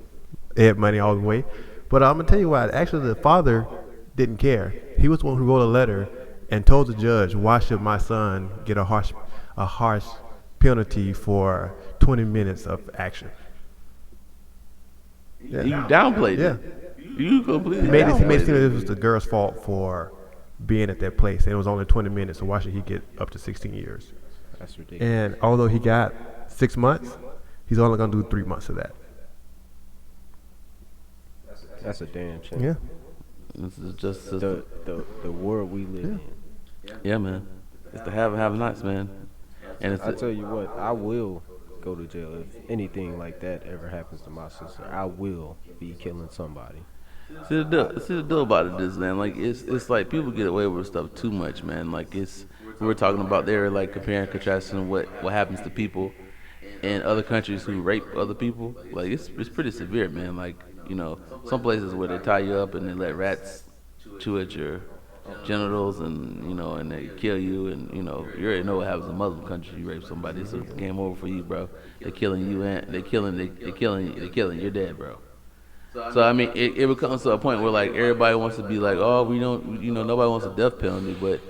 Ed Money all the way. But I'm gonna tell you why. Actually, the father didn't care. He was the one who wrote a letter and told the judge, "Why should my son get a harsh penalty for 20 minutes of action?" Yeah. You downplayed Yeah. it. You completely He made it seem downplayed that it was the girl's fault for being at that place. And it was only 20 minutes, so why should he get up to 16 years? That's ridiculous. And although he got 6 months, he's only going to do 3 months of that. That's a damn shame. Yeah. This is just The world we live in. yeah, man. It's the have and have nots, man. And it's I tell you what, I will go to jail if anything like that ever happens to my sister. I will be killing somebody. See the deal about it is, man. Like it's like people get away with stuff too much, man. Like we were talking about there, like comparing and contrasting what happens to people in other countries who rape other people. Like it's pretty severe, man. Like some places where they tie you up and they let rats chew at your genitals and and they kill you, and you already know what happens in Muslim countries. You rape somebody, it's a game over for you, bro. They're killing you, and they're killing you're dead, bro. So I mean, it becomes to a point where like everybody wants to be like, oh, we don't, nobody wants a death penalty, but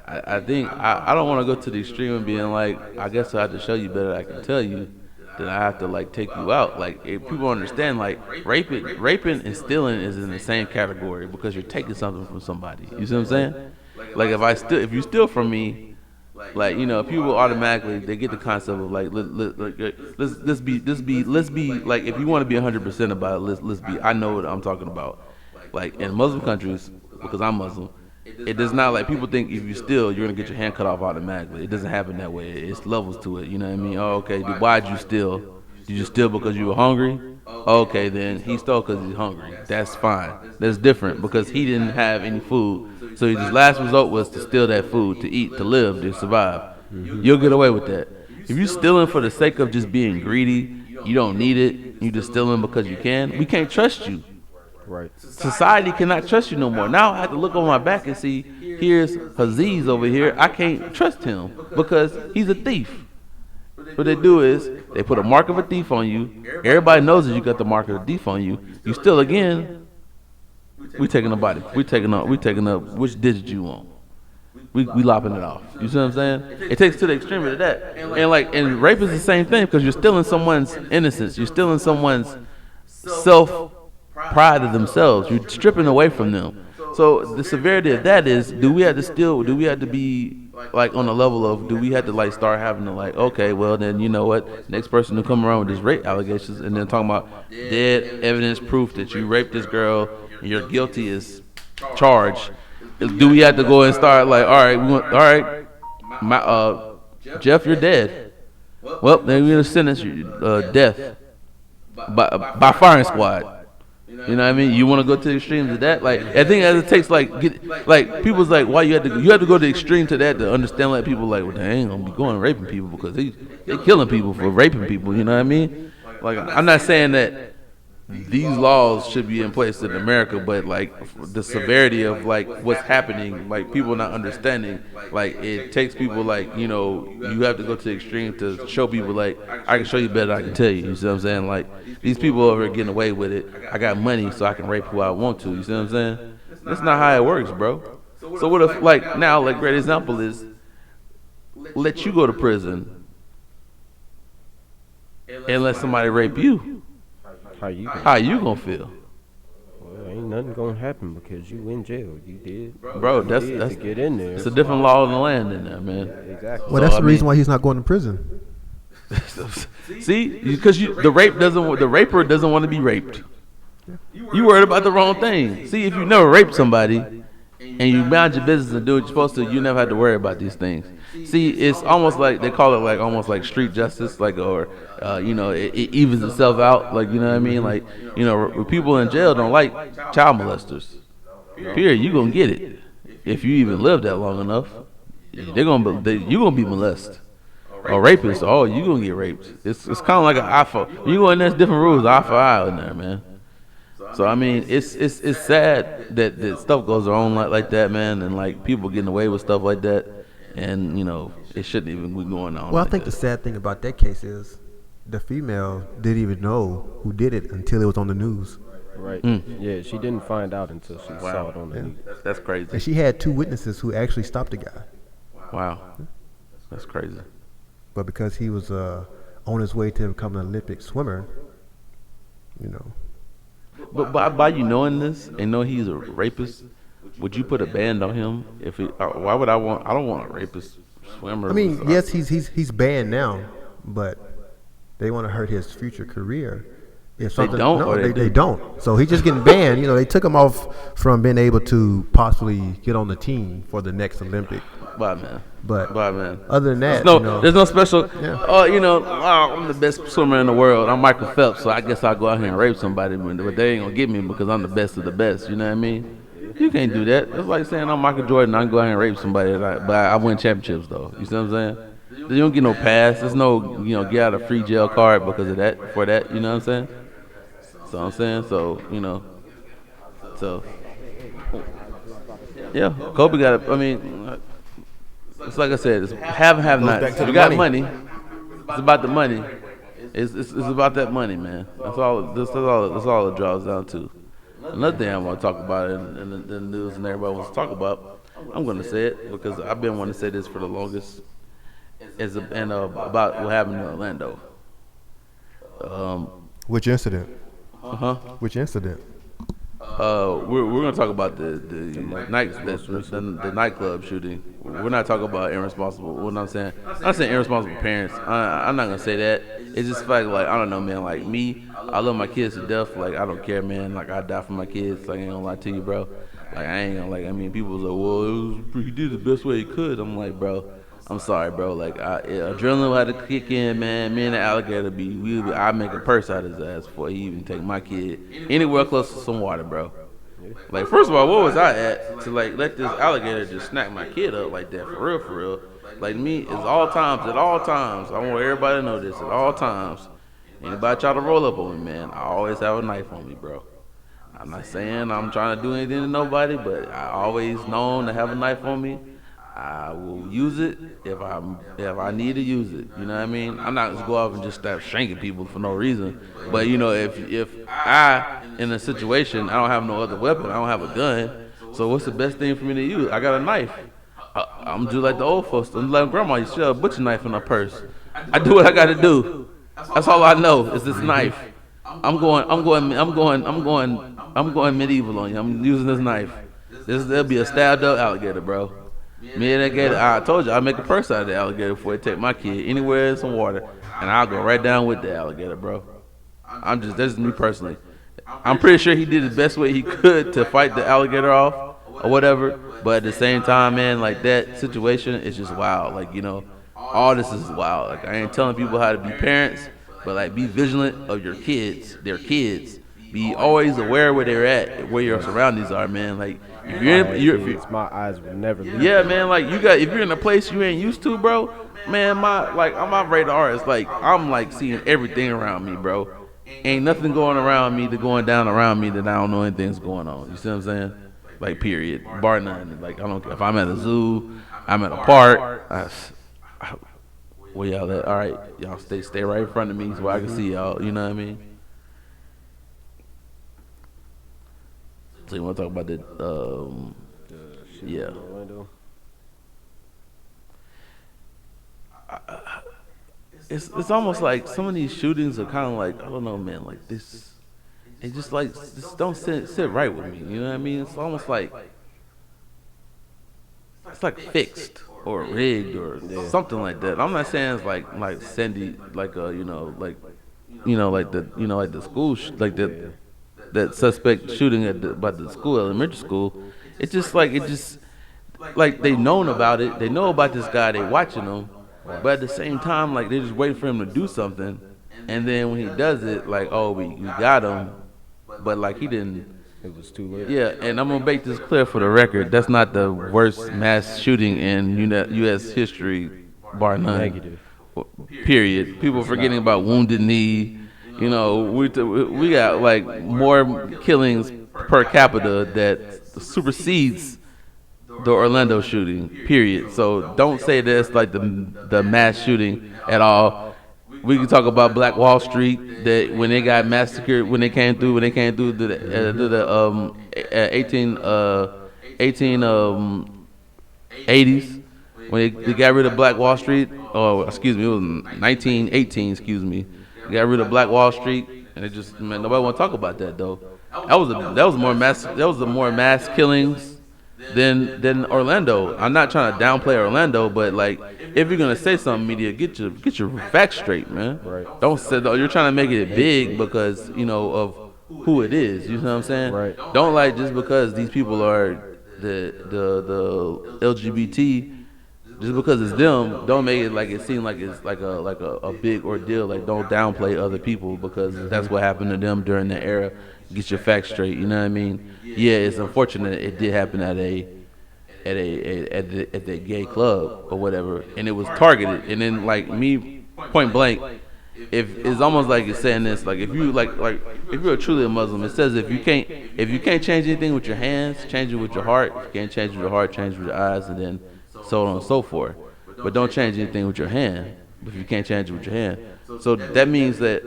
I think I don't want to go to the extreme of being like, I guess I have to show you better than I can tell you, then I have to like take you out. Like if people understand, like raping and stealing is in the same category because you're taking something from somebody. You see what I'm saying? Like if you steal from me, like people automatically they get the concept of like let's be like, if you want to be 100% about it, let's be. I know what I'm talking about. Like in Muslim countries, because I'm Muslim, it does not, like, people think if you steal you're gonna get your hand cut off automatically. It doesn't happen that way. It's levels to it. You know what I mean? Oh, okay. Why'd you steal? Did you steal because you were hungry? Okay, then he stole because he's hungry. That's fine. That's different because he didn't have any food. So his last result was to steal that food, to eat, to live, to survive. You'll get away with that. If you're stealing for the sake of just being greedy, you don't need it, you just stealing because you can, we can't trust you. Right. Society cannot trust you no more. Now I have to look on my back and see, here's Haziz over here. I can't trust him because he's a thief. What they do is they put a mark of a thief on you. Everybody knows that you got the mark of a thief on you. You still again. We taking the body. We taking up which digit you want. We lopping it off. You see what I'm saying? It takes to the extreme of that. And rape is the same thing because you're stealing someone's innocence. You're stealing someone's self pride of themselves. You're stripping away from them. So the severity of that is, do we have to be like on the level of, do we have to like start having to like, okay, well then you know what, next person to come around with these rape allegations and then talking about dead evidence proof that you raped this girl and you're guilty as charged. Do we have to go and start like, all right, Jeff, you're dead. Well, then we're gonna sentence you death by firing squad. You know what I mean? You want to go to the extremes of that? Like, I think it takes like people's like, why you have to go to the extreme to that to understand like people like, well, they ain't gonna be going raping people because they killing people for raping people. You know what I mean? Like, I'm not saying that these laws should be in place in America, but like the severity of like what's happening, like people not understanding, like it takes people like, you know, you have to go to the extreme to show people like, I can show you better than I can tell you. You see what I'm saying? Like, these people over here getting away with it. I got money so I can rape who I want to. You see what I'm saying? That's not how it works, bro. So what if like now, like great example is, let you go to prison and let somebody rape you. How you gonna feel? Well, ain't nothing gonna happen because you in jail. You did, bro. That's to get in there. It's a different law in the land in there, man. Exactly. Well, that's the reason why he's not going to prison. See, because the raper doesn't want to be raped. You worried about the wrong thing. See, if you never raped somebody and you mind your business and do what you're supposed to, you never have to worry about these things. See, it's almost like they call it like almost like street justice, like, or you know, it evens itself out. Like, you know what I mean? Like, you know, people in jail don't like child molesters. Period. You gonna get it if you even live that long enough. You gonna be molested. Or rapist. Oh, you gonna get raped. It's kind of like an eye for. When you go in there's different rules, eye for eye in there, man. So I mean, it's sad that stuff goes on like that, man, and like people getting away with stuff like that, and you know it shouldn't even be going on. Well, like I think that. the sad thing about that case is the female didn't even know who did it until it was on the news. Right. Yeah, she didn't find out until she saw it on the news. That's crazy. And she had two witnesses who actually stopped the guy. Wow, that's crazy. But because he was on his way to become an Olympic swimmer, you know. But by you knowing this and know he's a rapist, would you put a ban on him? If he, why would I want? I don't want a rapist swimmer. I mean, yes, he's banned now, but they want to hurt his future career. If They don't, no, or they they do? don't. So he's just getting banned. You know, they took him off from being able to possibly get on the team for the next Olympic. Bye, man. But Bye, man. other than that, There's no special. Yeah. Oh, you know, I'm the best swimmer in the world. I'm Michael Phelps, so I guess I'll go out here and rape somebody, but they ain't gonna get me because I'm the best of the best. You know what I mean? You can't do that. It's like saying I'm Michael Jordan. I can go out here and rape somebody, but I win championships though. You see what I'm saying? You don't get no pass. There's no, you know, get out a free jail card because of that. For that, you know what I'm saying? So I'm saying, so you know, so yeah, Kobe got. I mean, it's like I said, it's have nots. You got money. It's about the money. It's about that money, man. That's all. That's all it draws down to. Another thing I want to talk about in the news and everybody wants to talk about, I'm going to say it because I've been wanting to say this for the longest. About what happened in Orlando. which incident? Which incident? We're gonna talk about the nightclub shooting. We're not talking about irresponsible. What I'm saying, I'm not saying irresponsible parents. I'm not gonna say that. It's just like I don't know, man. Like me, I love my kids to death. Like I don't care, man. Like I die for my kids. Like I ain't gonna lie to you, bro. Like I ain't gonna I mean, people was like, well, he did the best way he could. I'm like, bro. I'm sorry, bro. Like, adrenaline had to kick in, man. Me and the alligator I make a purse out of his ass before he even take my kid anywhere close to some water, bro. Like, first of all, what was I at to let this alligator just snack my kid up like that? For real. Like me, at all times. I want everybody to know this. At all times, anybody try to roll up on me, man, I always have a knife on me, bro. I'm not saying I'm trying to do anything to nobody, but I always known to have a knife on me. I will use it if I need to use it. You know what I mean? I'm not just go off and just start shanking people for no reason. But you know, if I in a situation I don't have no other weapon, I don't have a gun. So what's the best thing for me to use? I got a knife. I'm just like the old folks. I'm like grandma used to have a butcher knife in her purse. I do what I got to do. That's all I know is this knife. I'm going medieval on you. I'm using this knife. There'll be a stabbed up alligator, bro. Me and that gator, I told you I'll make a purse out of the alligator before I take my kid anywhere in some water, and I'll go right down with the alligator, bro. That's just me personally. I'm pretty sure he did the best way he could to fight the alligator off or whatever, but at the same time, man, like that situation is just wild. Like, you know, all this is wild. Like, I ain't telling people how to be parents, but like be vigilant of your kids, their kids. Be always aware where they're at, where your surroundings are, man. Like, my eyes would never leave. Yeah, man. Like if you're in a place you ain't used to, bro. Man, on my radar is like I'm like seeing everything around me, bro. Ain't nothing going around me going down around me that I don't know anything's going on. You see what I'm saying? Like, period, bar none. Like, I don't care if I'm at a zoo, I'm at a park. Where y'all at? All right, y'all stay right in front of me so I can see y'all. You know what I mean? So you want to talk about the yeah. It's almost like some of these shootings are kind of like, I don't know, man, like this. It just like just don't sit right with me. You know what I mean? It's almost like it's like fixed or rigged or something like that. I'm not saying it's like Sandy, like like the school like that suspect shooting about the school, elementary school. It's just like they known about it. They know about this guy. They watching him, but at the same time, like they're just waiting for him to do something. And then when he does it, like, oh, we got him, but like he didn't. It was too late. Yeah, and I'm gonna make this clear for the record. That's not the worst mass shooting in U.S. history, bar none. Negative. Period. People forgetting about Wounded Knee. You know, we got like more killings per capita that supersedes the Orlando shooting. Period. So don't say that's like the mass shooting at all. We can talk about Black Wall Street, that when they got massacred, when they came through the 1880s, when they got rid of Black Wall Street. Oh, excuse me, it was 1918. Excuse me. They got rid of Black Wall Street, and it just, man, nobody want to talk about that though. That was more mass killings than Orlando. I'm not trying to downplay Orlando, but like, if you're gonna say something, media, get your facts straight, man. Right. Don't say you're trying to make it big because of who it is. You know what I'm saying? Right. Don't like just because these people are the LGBT. Just because it's them, don't make it like it seem like it's like a big ordeal. Like, don't downplay other people because that's what happened to them during that era. Get your facts straight. You know what I mean? Yeah, it's unfortunate it did happen at a gay club or whatever, and it was targeted. And then like me, point blank, if it's almost like it's saying this, like if you like if you're truly a Muslim, it says if you can't change anything with your hands, change it with your heart. If you can't change it with your heart, change it with your eyes, and then so on and so forth. But don't change anything with your hand if you can't change it with your hand. So that means that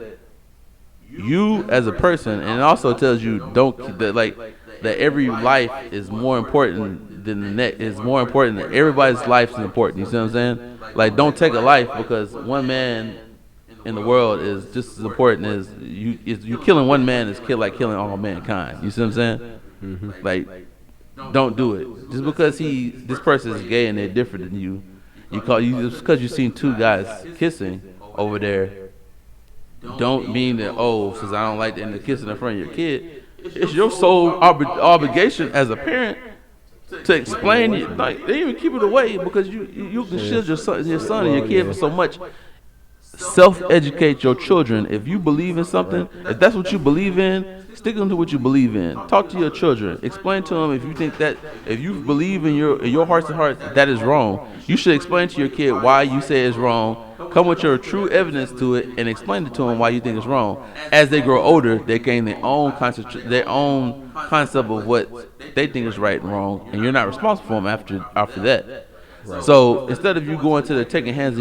you as a person, and it also tells you that every life is more important than the next. Is more important than everybody's life is important. You see what I'm saying? Like, don't take a life because one man in the world is just as important as you killing one man is like killing all mankind. You see what I'm saying? Mm-hmm. Like, don't do it. Just because this person is gay and they're different than you, just because you've seen two guys kissing over there, don't mean that, since I don't like the kissing in front of your kid, it's your sole obligation as a parent to explain it. Like, they even keep it away because you can shield your son and your kid for so much. Self-educate your children. If you believe in something, if that's what you believe in, stick to what you believe in. Talk to your children. Explain to them if you think that, if you believe in your hearts and hearts that is wrong, you should explain to your kid why you say it's wrong. Come with your true evidence to it and explain it to them why you think it's wrong. As they grow older, they gain their own concept of what they think is right and wrong, and you're not responsible for them after that. Right. So instead of you going to the taking matters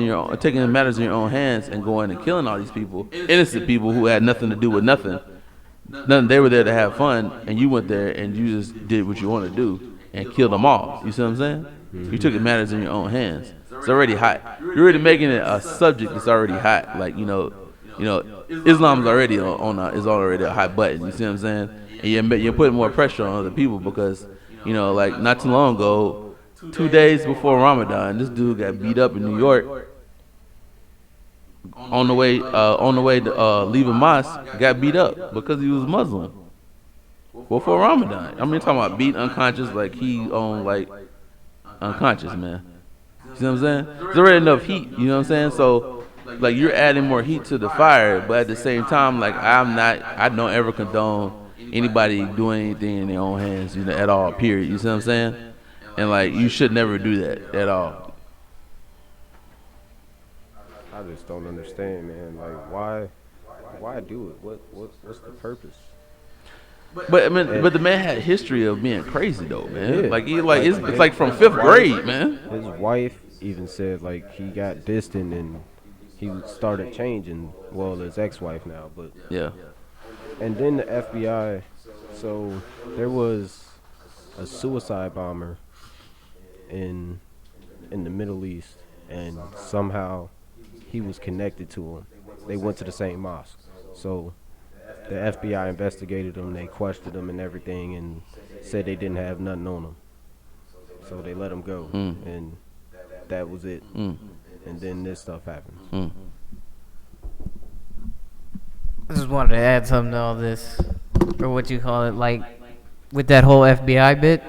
in your own hands and going and killing all these people, innocent people who had nothing to do with nothing, they were there to have fun, and you went there and you just did what you want to do and killed them all. You see what I'm saying? Mm-hmm. You took the matters in your own hands. It's already hot. You're already making it a subject that's already hot. Like Islam's already is already a hot button. You see what I'm saying? And you're putting more pressure on other people because like not too long ago, 2 days before Ramadan, this dude got beat up in New York. On the way to leaving mosque, got beat up because he was Muslim. Before Ramadan, I mean, talking about beat unconscious like he on like unconscious, man. You see what I'm saying? There's already enough heat. You know what I'm saying? So like you're adding more heat to the fire, but at the same time, like I don't ever condone anybody doing anything in their own hands, at all. Period. You see what I'm saying? And like you should never do that at all. I just don't understand, man. Like, why do it? What's the purpose? But I mean, but the man had a history of being crazy though, man. Yeah. It's like from 5th grade, man. His wife even said like he got distant and he started changing. Well, his ex-wife now, but yeah. And then the FBI. So there was a suicide bomber in the Middle East, and somehow he was connected to him. They went to the same mosque. So the FBI investigated him. They questioned him and everything and said they didn't have nothing on him. So they let him go. And that was it. And then this stuff happened. I just wanted to add something to all this, or what you call it, like with that whole FBI bit.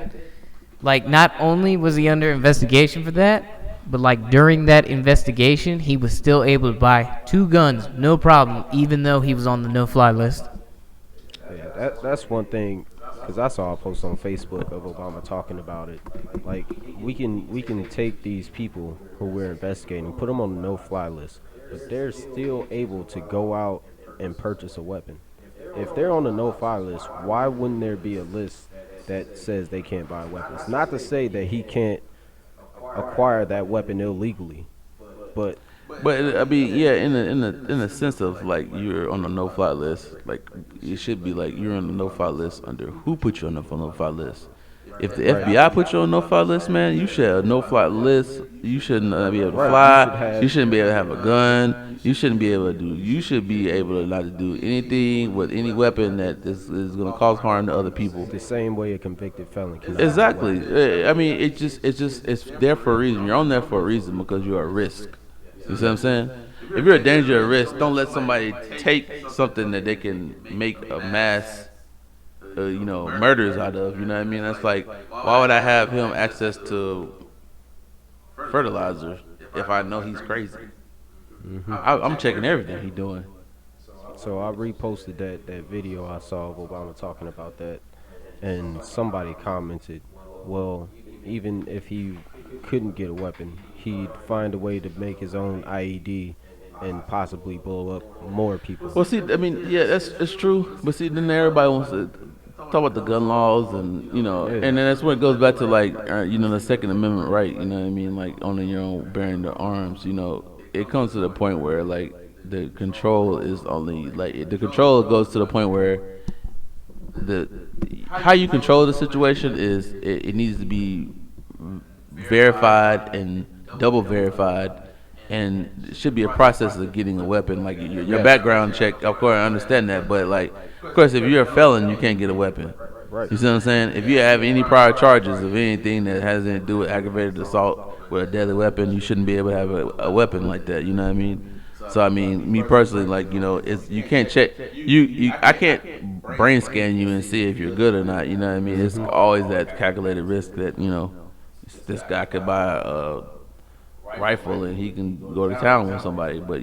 Like, not only was he under investigation for that, but like during that investigation, he was still able to buy 2 guns, no problem, even though he was on the no-fly list. Yeah, that's one thing, because I saw a post on Facebook of Obama talking about it. Like, we can take these people who we're investigating, put them on the no-fly list, but they're still able to go out and purchase a weapon. If they're on the no-fly list, why wouldn't there be a list that says they can't buy weapons? Not to say that he can't acquire that weapon illegally, but I mean, yeah, in the sense of like you're on the no-fly list, like it should be like you're on the no-fly list under who put you on the no-fly list. If the FBI put you on the no-fly list, man, you should have a no-fly list. You shouldn't be able to fly. You shouldn't be able to have a gun. You shouldn't be able to do. You should be able to not to do anything with any weapon that is going to cause harm to other people. The same way a convicted felon can. Exactly. I mean, it's there for a reason. You're on there for a reason because you're a risk. You see what I'm saying? If you're a danger or risk, don't let somebody take something that they can make a mass, murders out of. You know what I mean? That's like, why would I have him access to fertilizer if I know he's crazy? I'm checking everything he's doing. So I reposted that video I saw of Obama talking about that, and somebody commented, well, even if he couldn't get a weapon, he'd find a way to make his own IED and possibly blow up more people. Well, see, I mean, yeah, that's true. But see, then everybody wants to talk about the gun laws and, and then that's when it goes back to, like, the Second Amendment right, you know what I mean? Like, owning your own, bearing the arms, it comes to the point where, like, the control is only, like, the control goes to the point where how you control the situation is it needs to be verified and double verified, and it should be a process of getting a weapon. Like your background check, of course, I understand that, but like, of course, if you're a felon, you can't get a weapon. Right. You see what I'm saying? If you have any prior charges of anything that has anything to do with aggravated assault with a deadly weapon, you shouldn't be able to have a weapon like that. You know what I mean? So I mean, me personally, like, it's you can't check I can't brain scan you and see if you're good or not. You know what I mean? It's always that calculated risk that this guy could buy a rifle and he can go to town with somebody, but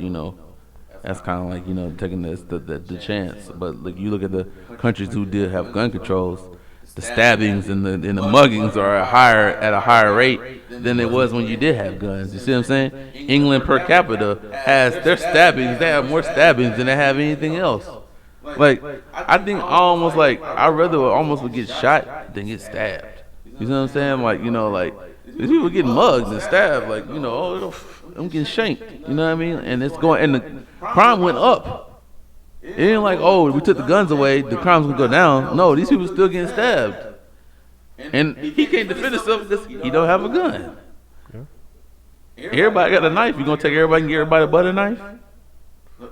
that's kind of like taking the chance. But like you look at the countries who did have gun controls, the stabbings and the muggings are at a higher rate than it was when you did have guns. You see what I'm saying? England per capita has their stabbings. They have more stabbings than they have anything else. Like, I think almost like I'd rather almost would get shot than get stabbed. You know what I'm saying? Like, like these people getting mugged and stabbed. Like, I'm getting shanked. You know what I mean? And it's going, and the crime went up. It ain't like, oh, we took the guns away, the crime's gonna go down. No, these people still getting stabbed. And he can't defend himself because he don't have a gun. Everybody got a knife. You gonna take everybody and get everybody but a knife?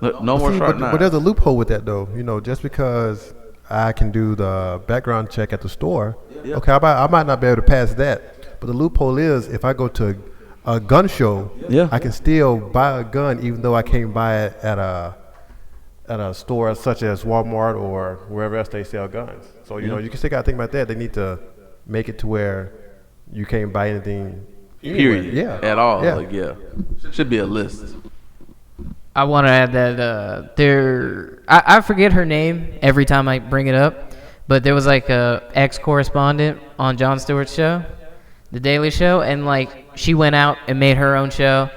No more sharp knives. But there's a loophole with that though. Just because I can do the background check at the store, okay, I might not be able to pass that. But the loophole is if I go to a gun show, I can still buy a gun even though I can't buy it at a store such as Walmart or wherever else they sell guns. So you can still gotta think about that. They need to make it to where you can't buy anything. Period. Yeah. At all. Yeah. Should be a list. I want to add that I forget her name every time I bring it up, but there was like a ex-correspondent on Jon Stewart's show, The Daily Show, and like she went out and made her own show,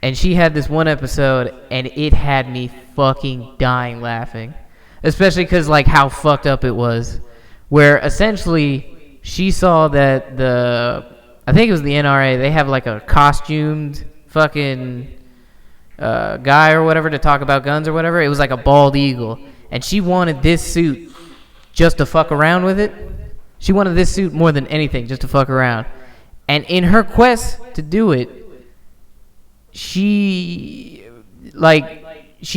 and she had this one episode, and it had me fucking dying laughing, especially because like how fucked up it was, where essentially she saw that I think it was the NRA, they have like a costumed fucking guy or whatever to talk about guns or whatever. It was like a bald eagle, and she wanted this suit just to fuck around with it. She wanted this suit more than anything, just to fuck around. And in her quest to do it, she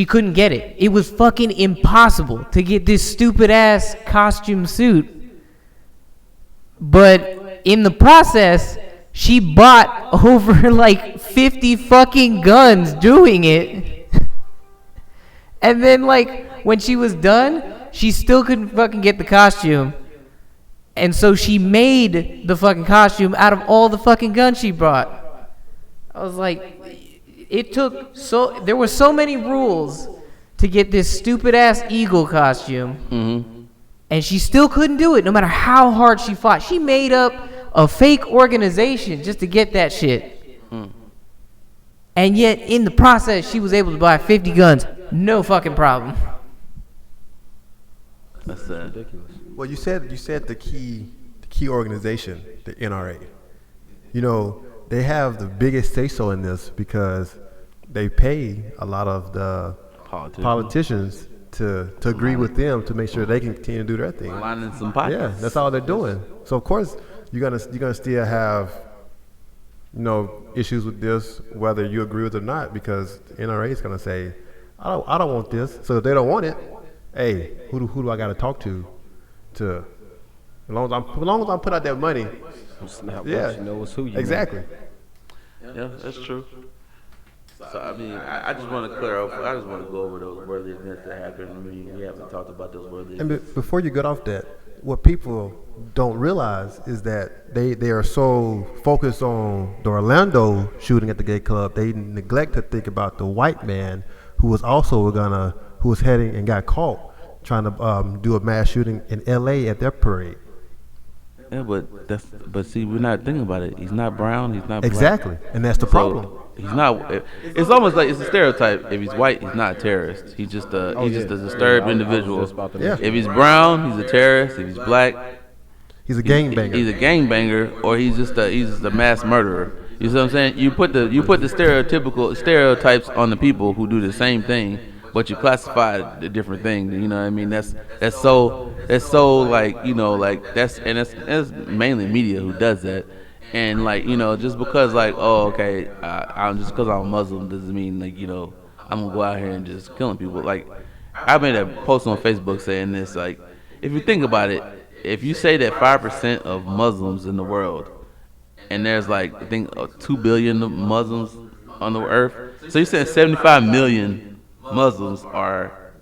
couldn't get it. It was fucking impossible to get this stupid ass costume suit. But in the process, she bought over like 50 fucking guns doing it. And then like when she was done, she still couldn't fucking get the costume. And so she made the fucking costume out of all the fucking guns she brought. I was like, there were so many rules to get this stupid ass eagle costume. Mm-hmm. And she still couldn't do it no matter how hard she fought. She made up a fake organization just to get that shit. And yet in the process she was able to buy 50 guns. No fucking problem. That's ridiculous. Well, you said the key organization, the NRA. They have the biggest say-so in this because they pay a lot of the politicians to agree with them to make sure they can continue to do their thing. Lining some pockets. Yeah, that's all they're doing. So of course you're gonna still have issues with this whether you agree with it or not, because the NRA is gonna say I don't want this. So if they don't want it, hey, who do I got to talk to as long as I'm put out that money. Yeah, it's who you exactly. Yeah, that's true. So I mean, I just want to clear up. I just want to go over those worthy events that happened. I mean, we haven't talked about those worthy events. And before you get off that, what people don't realize is that they are so focused on the Orlando shooting at the gay club, they neglect to think about the white man who was heading and got caught trying to do a mass shooting in L.A. at their parade. Yeah, but see, we're not thinking about it. He's not brown. He's not black. Exactly, and that's the problem. He's not. It's almost like it's a stereotype. If he's white, he's not a terrorist. He's just a disturbed individual. If he's brown, he's a terrorist. If he's black, he's a gangbanger. He's a gangbanger, or he's just a mass murderer. You see what I'm saying? You put the stereotypical stereotypes on the people who do the same thing, but you classify the different things. You know what I mean? That's so like that's mainly media who does that. And just because I'm just because I'm Muslim doesn't mean I'm gonna go out here and just killing people. Like I made a post on Facebook saying this. Like if you think about it, if you say that 5% of Muslims in the world, and there's I think 2 billion Muslims on the earth, so you're saying 75 million Muslims are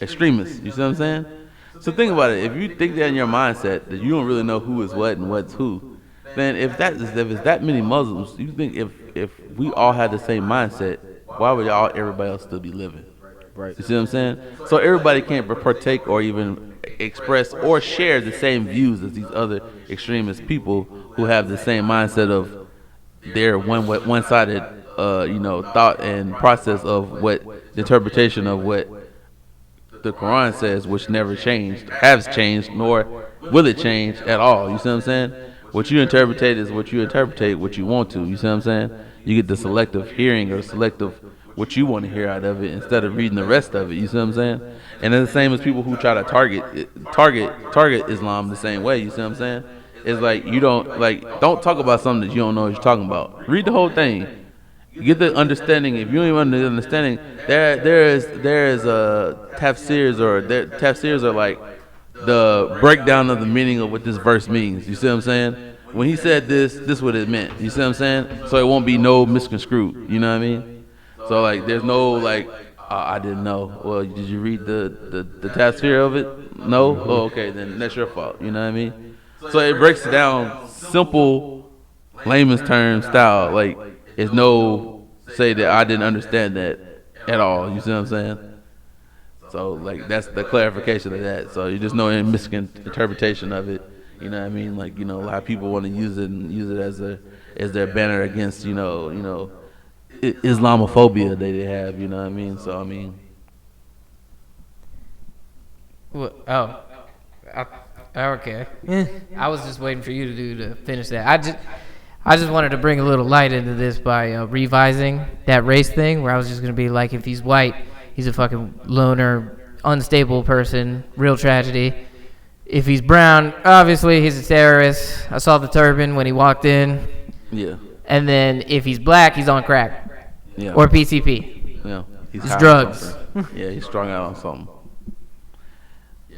extremists. You see what I'm saying? So think about it. If you think that in your mindset that you don't really know who is what and what's who, then if it's that many Muslims, you think if we all had the same mindset, why would everybody else still be living? Right. You see what I'm saying? So everybody can't partake or even express or share the same views as these other extremist people who have the same mindset of their one-sided thought and process of what the interpretation of what the Quran says, which never changed, has changed, nor will it change at all. You see what I'm saying? What you interpret is what you interpret, what you want to. You see what I'm saying? You get the selective hearing or selective what you want to hear out of it instead of reading the rest of it. You see what I'm saying? And it's the same as people who try to target Islam the same way. You see what I'm saying? It's like you don't talk about something that you don't know what you're talking about. Read the whole thing. Get the understanding. If you don't even have the understanding, there is tafsirs tafsirs are like the breakdown of the meaning of what this verse means. You see what I'm saying? When he said this is what it meant. You see what I'm saying? So it won't be no misconstrued. You know what I mean? So like, there's no like, I didn't know. Well, did you read the tafsir of it? No. Oh, okay, then that's your fault. You know what I mean? So it breaks it down simple, layman's term style. Like, it's no say that I didn't understand that at all. You see what I'm saying? So like, that's the clarification of that. So you just know any misinterpretation of it. You know what I mean? Like, a lot of people want to use it as their banner against Islamophobia that they have, you know what I mean? So, I mean. Okay. I was just waiting for you to finish that. I just wanted to bring a little light into this by revising that race thing, where I was just going to be like, if he's white, he's a fucking loner, unstable person, real tragedy. If he's brown, obviously he's a terrorist. I saw the turban when he walked in. Yeah. And then if he's black, he's on crack. Yeah. Or PCP. Yeah. He's drugs. Yeah, he's strung out on something.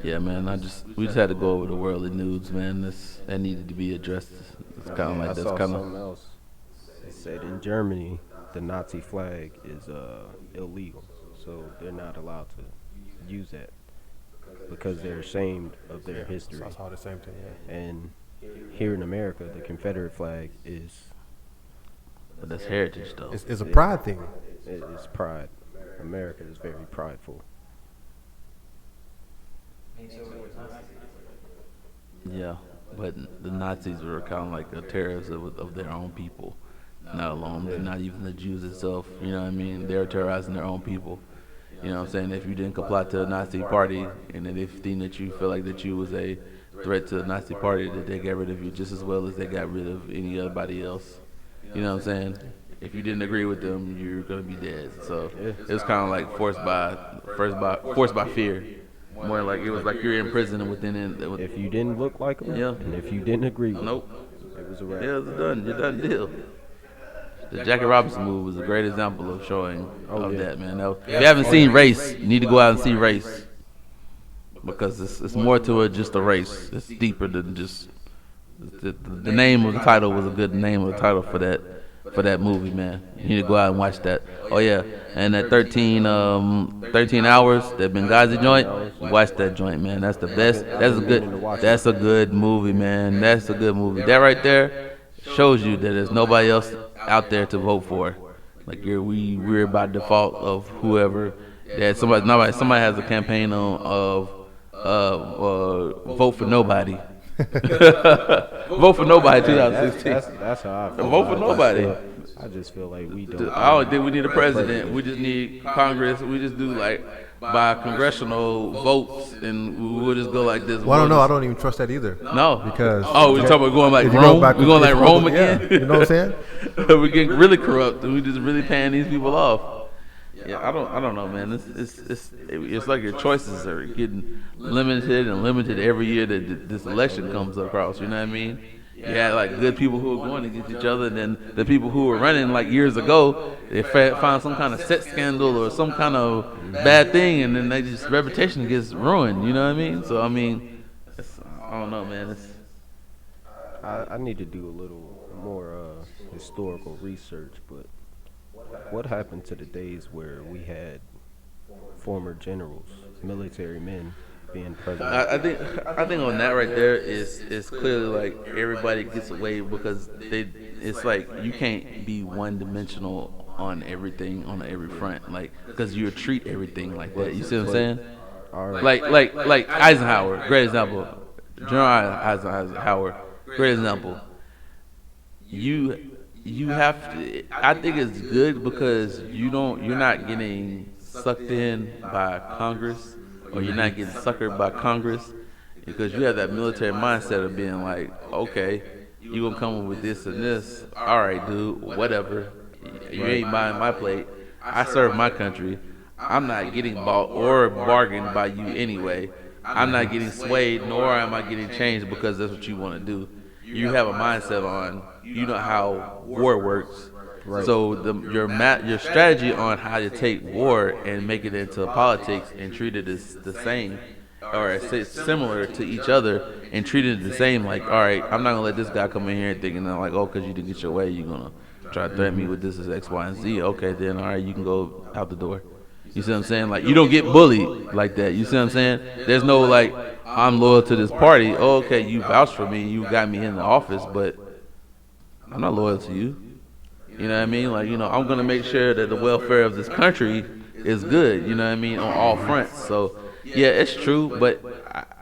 Yeah, man. We just had to go over the worldly news, man. That needed to be addressed. It's kind of like that's kind of something else. They said in Germany the Nazi flag is illegal, so they're not allowed to use that because they're ashamed of their history. I saw the same thing. Yeah. And here in America, the Confederate flag is. But that's heritage, though. It's a pride thing. It's pride. America is very prideful. Yeah, but the Nazis were kind of like a terrorist of their own people. Not alone, they're not even the Jews itself. You know what I mean? They're terrorizing their own people. You know what I'm saying? If you didn't comply to the Nazi party, and then if that you feel like that you was a threat to the Nazi party, that they got rid of you just as well as they got rid of anybody else. You know what I'm saying? If you didn't agree with them, you're gonna be dead. So it was kind of like forced by fear. More like it was like you're in prison and within it. If you didn't look like them, yeah, and if you didn't agree with nope, them, it was a wrap. Yeah, it was done. You're done deal. The Jackie Robinson movie was a great example of showing that, man. Now, if you haven't seen Race, you need to go out and see Race because it's more to it just a race. It's deeper than just the name of the title was a good name of the title for that movie, man. You need to go out and watch that. Oh yeah, and that 13 hours, that Benghazi joint, watch that joint, man. That's the best. That's a good movie, man. That's a good movie. That right there shows you that there's nobody else out there to vote for. Like we're by default of whoever that somebody has a campaign of vote for nobody. Vote for nobody 2016. That's how I feel. Vote for nobody. I just feel like we don't. I don't think we need a president. We just need Congress. We just do like by congressional votes, and we'll just go like this. Well, I don't know. I don't even trust that either. No, because we're talking about going like if you Rome. go back We're going like Rome yeah, again. you know what I'm saying? We're getting really corrupt, and we're just really paying these people off. Yeah, I don't know, man. It's like your choices are getting limited every year that this election comes across. You know what I mean? You had like good people who are going against each other, and then the people who were running like years ago, they found some kind of sex scandal or some kind of bad thing, and then they just reputation gets ruined. You know what I mean? So I mean, I don't know, man. I need to do a little more historical research, but what happened to the days where we had former generals, military men being president? I think on that right there is clearly like everybody gets away because it's like you can't be one dimensional on everything on every front, like because you treat everything like that. You see what I'm saying? Right. Like Eisenhower, great example. General Eisenhower, great example. You have to. I think it's good because you're not getting sucked in by Congress or you're not getting suckered by Congress, because you have that military mindset of being like, okay, you gonna come up with this and this. All right, dude, whatever. You ain't buying my plate. I serve my country. I'm not getting bought or bargained by you anyway. I'm not getting swayed, nor am I getting changed because that's what you want to do. You have a mindset on, you know how war works. Right. So your strategy on how to take war and make it into politics and treat it as the same, or similar to each other, and treat it the same. Like, all right, I'm not gonna let this guy come in here and thinking like, oh, because you didn't get your way, you're gonna try to threaten me with this as X, Y, and Z. Okay, then all right, you can go out the door. You see what I'm saying? Like, you don't get bullied like that. You see what I'm saying? There's no like, I'm loyal to this party. Oh, okay, you vouched for me, you got me in the office, but I'm not loyal to you. You know what I mean? Like, I'm gonna make sure that the welfare of this country is good. You know what I mean, on all fronts. So yeah, it's true, but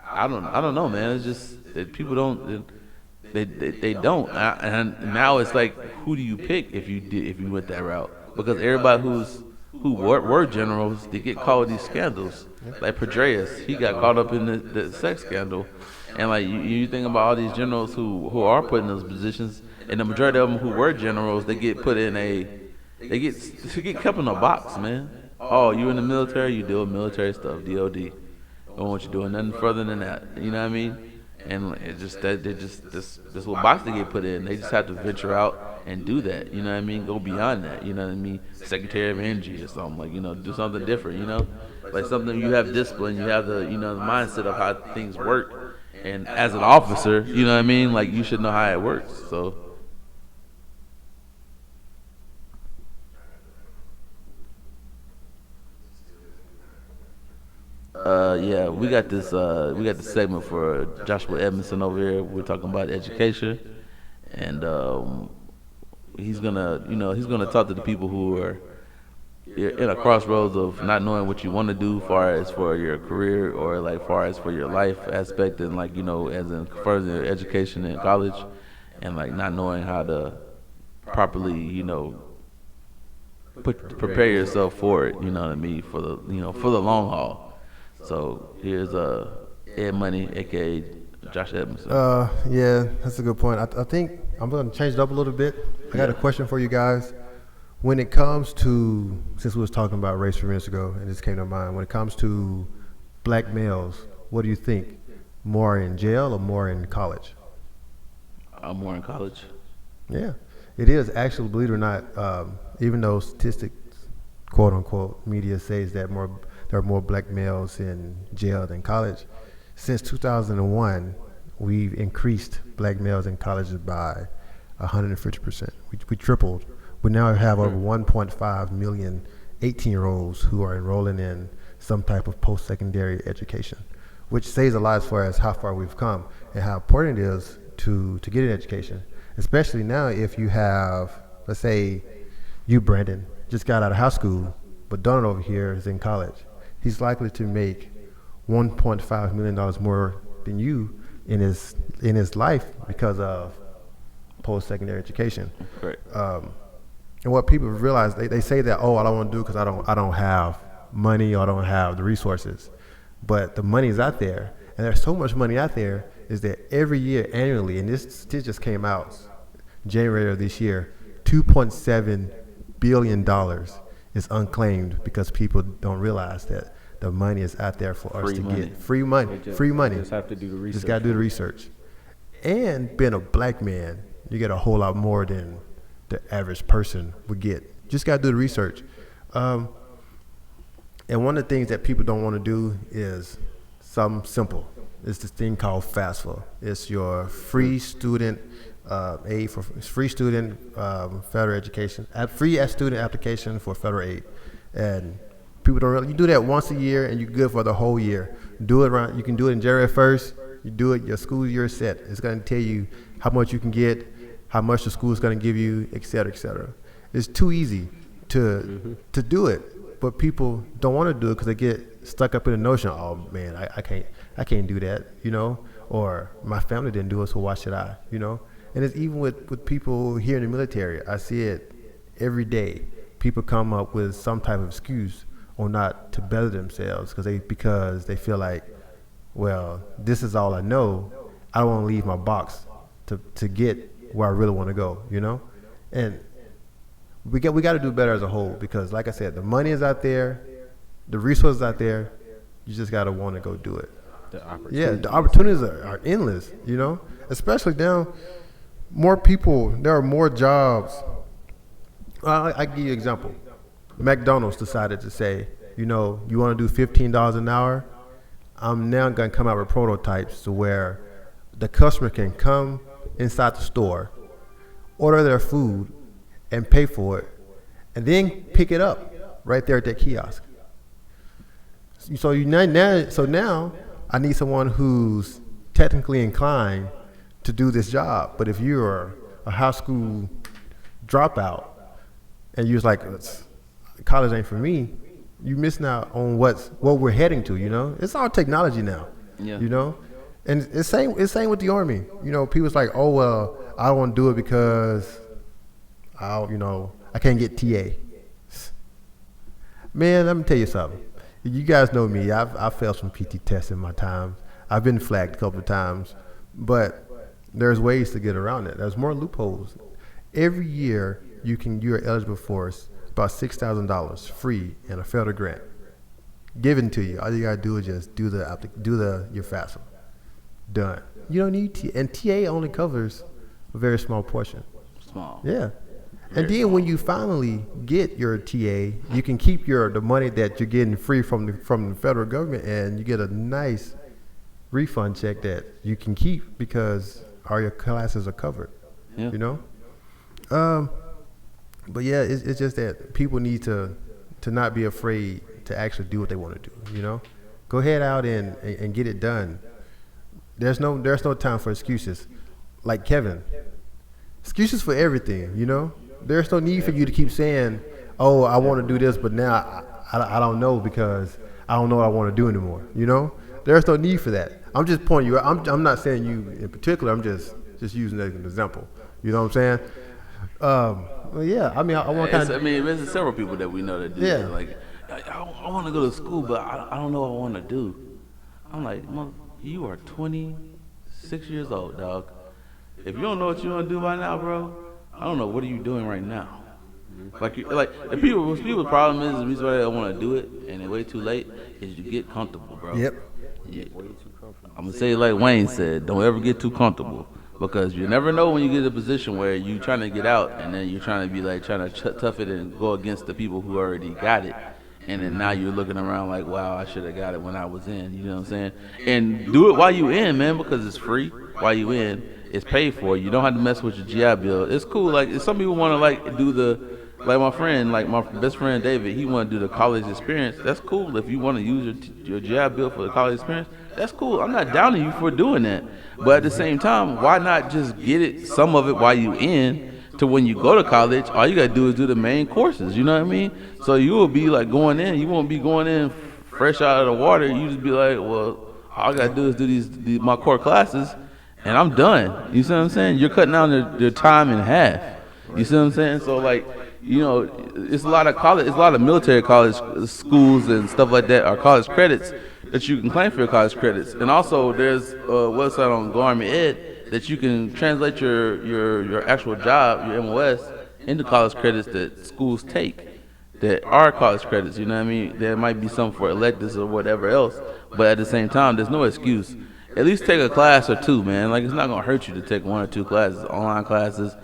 I don't know, man. It's just that people don't. They don't. And now it's like, who do you pick if you went that route? Because everybody who were generals, they get caught with these scandals. Like Petraeus, he got caught up in the sex scandal. And like you think about all these generals who are put in those positions, and the majority of them who were generals, they get put in they get kept in a box, man. Oh, you in the military, you deal with military stuff, DOD. Don't want you doing nothing further than that. You know what I mean? And it's just that they just this little box they get put in. They just have to venture out and do that. You know what I mean? Go beyond that. You know what I mean? Secretary of Energy or something, like, do something different. Like something you have discipline. You have the the mindset of how things work. And as an officer, you know what I mean? Like, you should know how it works. So. Yeah, we got this segment for Joshua Edmondson over here. We're talking about education, and he's gonna talk to the people who are in a crossroads of not knowing what you want to do, far as for your career or like far as for your life aspect, and like as in further education in college, and like not knowing how to properly prepare yourself for it. You know what I mean, for the long haul. So here's Ed Money, aka Josh Edmondson. Yeah, that's a good point. I think I'm going to change it up a little bit. I got a question for you guys. When it comes to, since we was talking about race a few minutes ago, and this came to mind, when it comes to black males, what do you think? More in jail or more in college? More in college. Yeah, it is actually, believe it or not, even though statistics, quote unquote, media says that there are more black males in jail than college. Since 2001, we've increased black males in colleges by 150%. We tripled. We now have over 1.5 million 18-year-olds who are enrolling in some type of post-secondary education, which says a lot as far as how far we've come and how important it is to get an education, especially now if you have, let's say, you, Brandon, just got out of high school, but Donald over here is in college. He's likely to make $1.5 million more than you in his life because of post-secondary education. Right. And what people realize, they say that, oh, I don't want to do it because I don't have money or I don't have the resources. But the money is out there, and there's so much money out there is that every year annually, and this just came out January of this year, $2.7 billion is unclaimed because people don't realize that the money is out there for us to get. Free money. Just have to do the research. Just got to do the research. And being a black man, you get a whole lot more than the average person would get. Just got to do the research. And one of the things that people don't want to do is something simple. It's this thing called FAFSA. It's your free student aid for free student federal education, free student application for federal aid. And people don't really, you do that once a year and you're good for the whole year. Do it around, you can do it in January 1st. You do it, your school year is set. It's going to tell you how much you can get, how much the school is going to give you, et cetera, et cetera. It's too easy to do it, but people don't want to do it because they get stuck up in the notion, oh man, I can't do that, or my family didn't do it, so why should I, And it's even with people here in the military. I see it every day. People come up with some type of excuse. or not to better themselves because they feel like, well, this is all I know. I don't want to leave my box to get where I really want to go, you know? And we got to do better as a whole because, like I said, the money is out there, the resources out there. You just got to want to go do it. The opportunities are endless, you know? Especially now, more people, there are more jobs. I give you an example. McDonald's decided to say, you know, you want to do $15 an hour? I'm now going to come out with prototypes to where the customer can come inside the store, order their food, and pay for it, and then pick it up right there at that kiosk. So now I need someone who's technically inclined to do this job. But if you're a high school dropout and you're like, college ain't for me, you missing out on what we're heading to. You know, it's all technology now. Yeah. You know. And it's same with the Army. You know, people's like, oh, well, I don't want to do it because I can't get TA. Man, let me tell you something. You guys know me. I've failed some PT tests in my time. I've been flagged a couple of times. But there's ways to get around it. There's more loopholes. Every year, you're eligible for about $6,000 free in a federal grant given to you. All you got to do is just do your FAFSA. Done. You don't need TA. And TA only covers a very small portion. Small. Yeah. And then when you finally get your TA, you can keep the money that you're getting free from the federal government, and you get a nice refund check that you can keep because all your classes are covered. Yeah. You know? But yeah, it's just that people need to not be afraid to actually do what they want to do, you know? Go ahead out and get it done. There's no time for excuses. Like Kevin, excuses for everything, you know? There's no need for you to keep saying, oh, I want to do this, but now I don't know because I don't know what I want to do anymore, you know? There's no need for that. I'm just pointing you out. I'm not saying you in particular. I'm just using that as an example. You know what I'm saying? Well, yeah, I mean, I want kind of. I mean, there's several people that we know that do that. Like, I want to go to school, but I don't know what I want to do. I'm like, you are 26 years old, dog. If you don't know what you want to do by now, bro, I don't know. What are you doing right now? Like the people's problem is the reason why they don't want to do it and they're way too late is you get comfortable, bro. Yep. Yeah. I'm gonna say it like Wayne said, don't ever get too comfortable because you never know when you get in a position where you're trying to get out and then you're trying to be like trying to tough it and go against the people who already got it. And then now you're looking around like, wow, I should have got it when I was in. You know what I'm saying? And do it while you in, man, because it's free while you in. It's paid for. You don't have to mess with your GI Bill. It's cool. Like some people want to like do like my friend, like my best friend David. He want to do the college experience. That's cool. If you want to use your GI Bill for the college experience, that's cool. I'm not downing you for doing that. But at the same time, why not just get it, some of it while you in? To when you go to college, all you gotta do is do the main courses. You know what I mean? So you will be like going in. You won't be going in fresh out of the water. You just be like, well, all I gotta do is do my core classes, and I'm done. You see what I'm saying? You're cutting down their time in half. You see what I'm saying? So like, you know, it's a lot of military college schools and stuff like that, or college credits that you can claim for your college credits. And also there's a website on Go Army Ed that you can translate your actual job, your MOS, into college credits that schools take that are college credits. You know what I mean? There might be some for electives or whatever else, but at the same time, there's no excuse. At least take a class or two, man. Like, it's not going to hurt you to take 1 or 2 classes, online classes,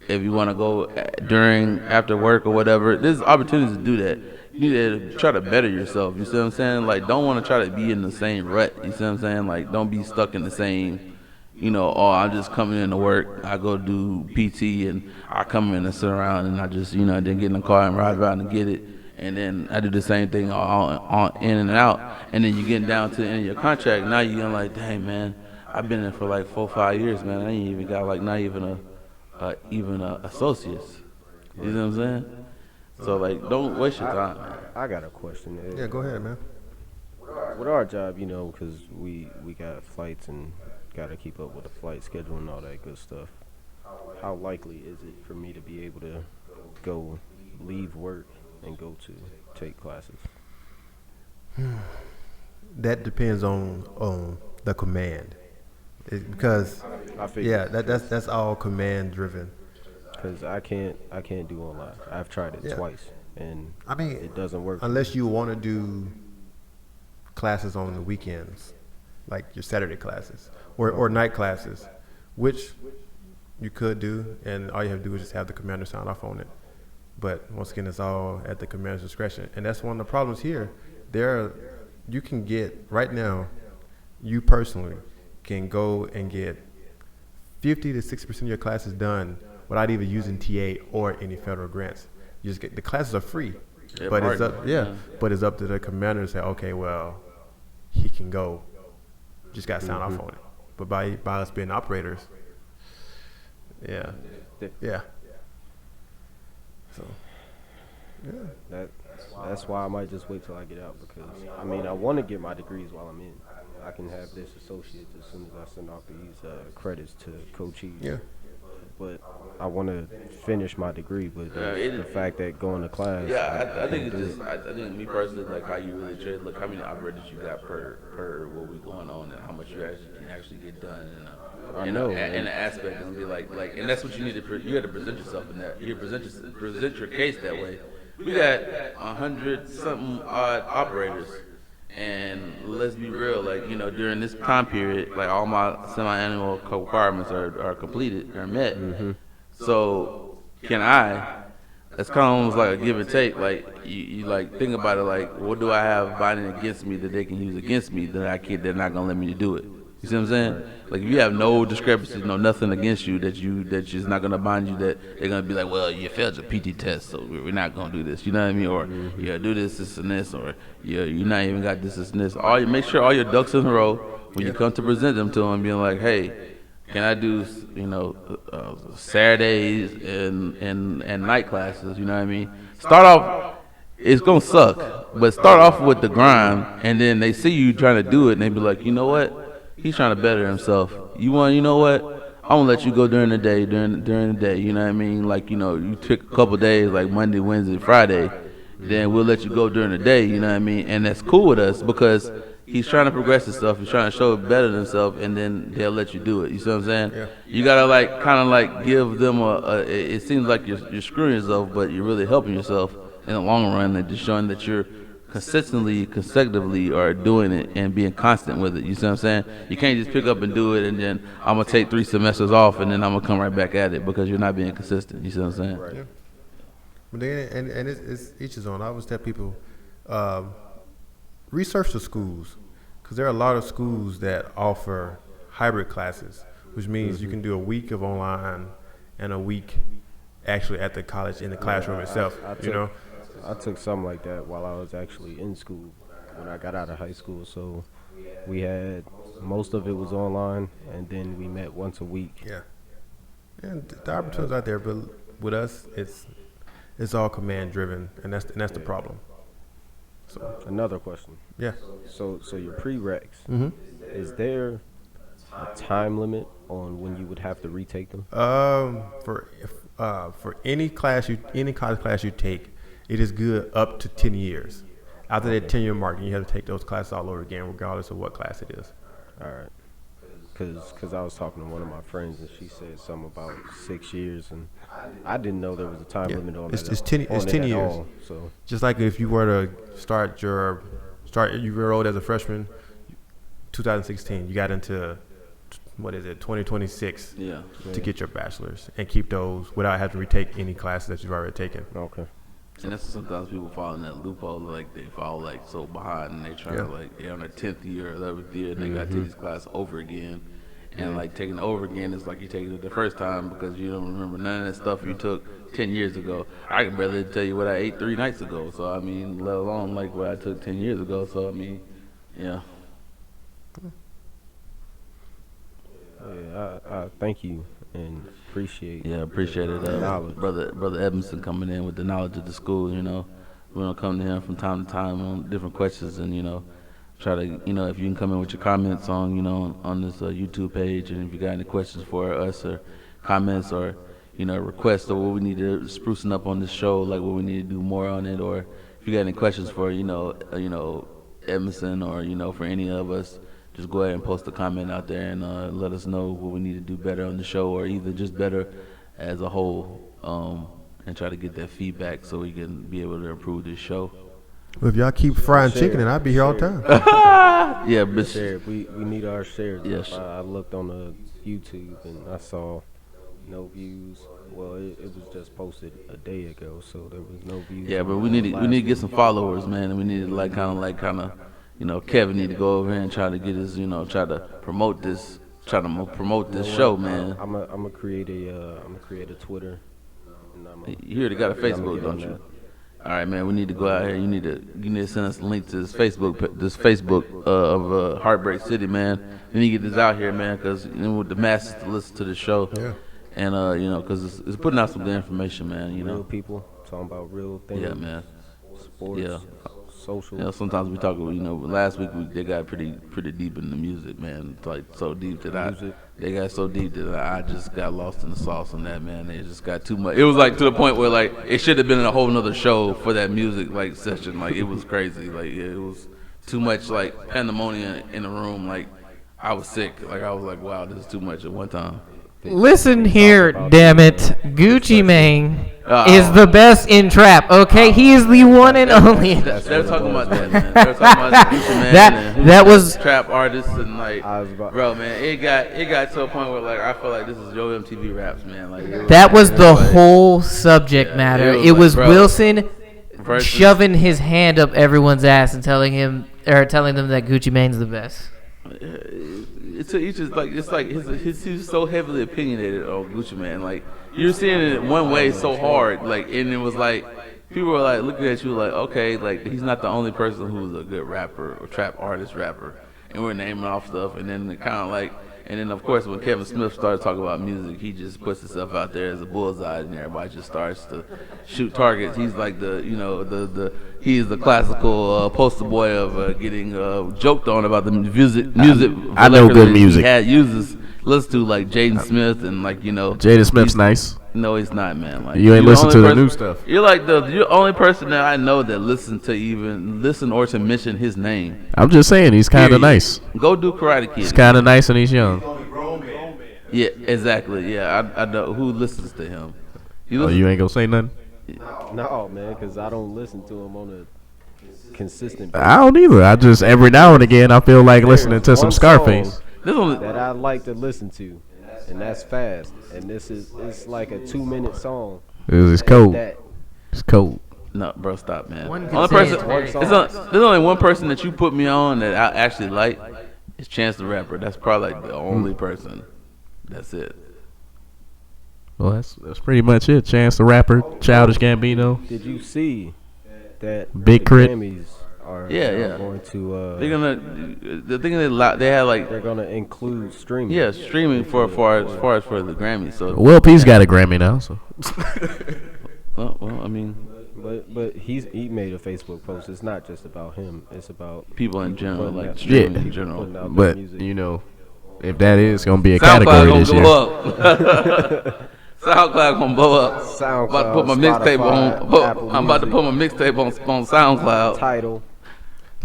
if you want to go after work or whatever. There's opportunities to do that. You need to try to better yourself. You see what I'm saying? Like, don't want to try to be in the same rut. You see what I'm saying? Like, don't be stuck in the same, you know, oh, I'm just coming in to work. I go do PT and I come in and sit around and I just, you know, then get in the car and ride around and get it. And then I do the same thing on in and out. And then you're getting down to the end of your contract. Now you're getting like, dang, man, I've been in for like 4 or 5 years, man. I ain't even got like not even a associates. You know what I'm saying? So like, don't waste your time, man. I got a question. Yeah, go ahead, man. With our job, you know, because we got flights and got to keep up with the flight schedule and all that good stuff. How likely is it for me to be able to go leave work and go to take classes? That depends on the command, because I figured. that's all command driven. Because I can't do online. I've tried it twice, and I mean, it doesn't work. unless you want to do classes on the weekends, like your Saturday classes or night classes, which you could do, and all you have to do is just have the commander sign off on it. But once again, it's all at the commander's discretion, and that's one of the problems here. You can get right now, you personally can go and get 50 to 60% of your classes done without even using TA or any federal grants. You just get the classes are free, but it's up to the commander to say, okay, well, he can go. Just got to sign off on it. But by us being operators, yeah. So, That's why I might just wait till I get out, because I mean I want to get my degrees while I'm in. I can have this associate as soon as I send off these credits to coachees. Yeah. But I want to finish my degree, but the fact that going to class. Yeah, I think it's just. I think me personally, like how you really should look. How many operators you got per what we going on, and how much you actually get done. And, I know. And the aspect and be like, and that's what you need to. You got to present yourself in that. You present your case that way. We got 100-something odd operators, and let's be real. Like during this time period, like all my semi-annual requirements are completed, are met. Mm-hmm. So can I? That's kind of almost like a give and take. Like you like think about it. Like what do I have binding against me that they can use against me that I can't? They're not gonna let me do it. You see what I'm saying? Like if you have no discrepancies, nothing against you that's just not gonna bind you, that they're gonna be like, well, you failed your PT test, so we're not gonna do this. You know what I mean? Or you do this and this, or you're not even got this and this. Make sure all your ducks in a row when you come to present them to them, being like, hey, can I do Saturdays and night classes? You know what I mean? Start off. It's gonna suck, but start off with the grind, and then they see you trying to do it, and they be like, you know what? He's trying to better himself. You know what? I'm gonna let you go during the day, during the day. You know what I mean? Like you took a couple days, like Monday, Wednesday, Friday. Then we'll let you go during the day. You know what I mean? And that's cool with us because he's trying to progress himself. He's trying to show better himself, and then they'll let you do it. You see what I'm saying? Yeah. You gotta kind of give them it seems like you're screwing yourself, but you're really helping yourself in the long run, and just showing that you're consecutively are doing it and being constant with it. You see what I'm saying? You can't just pick up and do it and then I'm gonna take 3 semesters off and then I'm gonna come right back at it because you're not being consistent. You see what I'm saying? Right. Yeah. But then and it's each his own. I always tell people, research the schools, because there are a lot of schools that offer hybrid classes, which means you can do a week of online and a week actually at the college in the classroom itself. I took something like that while I was actually in school when I got out of high school. So we had most of it was online, and then we met once a week. Yeah, and the opportunities out there, but with us, it's all command driven, and that's the problem. So another question. Yeah. So your prereqs, Mm-hmm. is there a time limit on when you would have to retake them? For any college class you take, it is good up to 10 years. After that 10-year mark, you have to take those classes all over again, regardless of what class it is. All right. Because I was talking to one of my friends, and she said something about 6 years, and I didn't know there was a time limit on it. It's 10 years. All, so just like if you were to start you enrolled as a freshman, 2016, you got into 2026 to get your bachelor's and keep those without having to retake any classes that you've already taken. Okay. And that's sometimes people fall in that loophole, like they fall so behind, and they try to they're on their 10th year or 11th year, and they got to take these classes over again. And taking it over again is like you're taking it the first time because you don't remember none of that stuff you took 10 years ago. I can barely tell you what I ate 3 nights ago, so I mean, let alone what I took 10 years ago. So I mean, yeah. Yeah, I thank you and appreciate it. Knowledge. Brother Edmondson coming in with the knowledge of the school. We're gonna come to him from time to time on different questions, and try to if you can come in with your comments on on this YouTube page, and if you got any questions for us or comments or requests or what we need to sprucing up on this show, like what we need to do more on it, or if you got any questions for Edmondson or for any of us, just go ahead and post a comment out there and let us know what we need to do better on the show, or either just better as a whole, and try to get that feedback so we can be able to improve this show. Well, if y'all keep frying chicken, then I'll be here all the time. Yeah, but we need our shares. Yes. I looked on the YouTube and I saw no views. Well, it was just posted a day ago, so there was no views. yeah, but we need to get some followers, man, and we need to kind of Kevin need to go over here and try to get his try to promote this show, man. I'm gonna create a Twitter. And You already got a Facebook, don't you? All right, man. We need to go out here. You need to send us a link to this Facebook of HeartBreak City, man. We need to get this out here, man, because with the masses to listen to the show. Yeah. And because it's putting out some good information, man. real people talking about real things. Yeah, man. Sports. Yeah. Social. Sometimes we talk. Last week they got pretty deep in the music, man. Like so deep that they got so deep that I just got lost in the sauce on that, man. They just got too much. It was like to the point where like it should have been a whole nother show for that music like session. Like it was crazy. Like it was too much like pandemonium in the room. Like I was sick. Like I was like, wow, this is too much at one time. Listen here, damn it. Gucci Mane is the best in trap, okay? He is the one and only. They're talking about that, man. They're talking about Gucci Mane. That was trap artists and like, bro, man. It got to a point where like I feel like this is Yo MTV Raps, man. Like that was the whole subject matter. It was bro, Wilson shoving his hand up everyone's ass and telling them that Gucci Mane's the best. It's he's so heavily opinionated on Gucci Mane. Like you're seeing it one way so hard, like, and it was like people were like looking at you like, okay, like he's not the only person who's a good rapper or trap artist rapper, and we're naming off stuff, and then kind of like, and then of course when Kevin Smith started talking about music, he just puts himself out there as a bullseye, and everybody just starts to shoot targets. He's like he's the classical poster boy of getting joked on about the music. I know good music. He had users listen to like Jaden Smith and like Jaden Smith's nice. No, he's not, man. Like You ain't listen to the new stuff. You're like you're the only person that I know that listen or to mention his name. I'm just saying he's kind of nice. Go do Karate Kid. He's kind of nice and he's young. Yeah, exactly. Yeah, I know who listens to him. You ain't gonna say nothing? No, man, because I don't listen to him on a consistent basis. I don't either. I just every now and again I feel like listening to some Scarface. That I like to listen to, and that's fast. And it's like a 2-minute song. It's cold. It's cold. No, bro, stop, man. There's only one person that you put me on that I actually like. It's Chance the Rapper. That's probably like the only person. That's it. Well, that's pretty much it. Chance the Rapper, Childish Gambino. Did you see that Big the Crit. Grammys are going to They're gonna the thing they had like they're gonna include streaming. Yeah, streaming for far as for the Grammy. So Will P's got a Grammy now, so. well, I mean, but he made a Facebook post. It's not just about him. It's about people in general, putting like out- streaming Yeah. in general. putting out But their music. if that is gonna be a SoundCloud category gonna this year, go up. SoundCloud gonna blow up. SoundCloud, About to put my mixtape Spotify, on. Apple I'm about to Music. put my mixtape on SoundCloud. Title.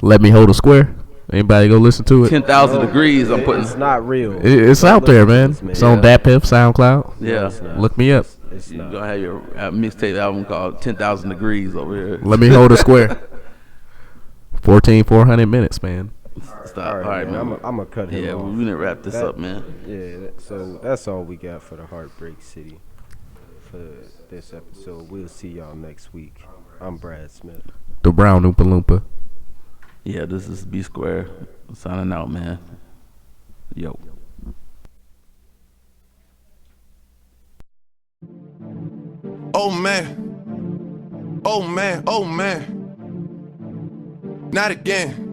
Let Me Hold a Square. Anybody go listen to it? 10,000 degrees. I'm putting. It's not real. It's out there, man. It's on DatPiff, SoundCloud. Yeah. It's not. Look me up. It's You're not. gonna have your mixtape album called 10,000 Degrees over here. Let Me Hold a Square. 400 minutes, man. Stop. All right, man. man. I'm gonna cut him Yeah, off. we need to wrap this up, man. Yeah, so that's all we got for the HeartBreak City for this episode. We'll see y'all next week. I'm Brad Smith. The Brown Oompa Loompa. Yeah, this is B Square signing out, man. Yo. Oh man. Oh man. Oh man. Not again.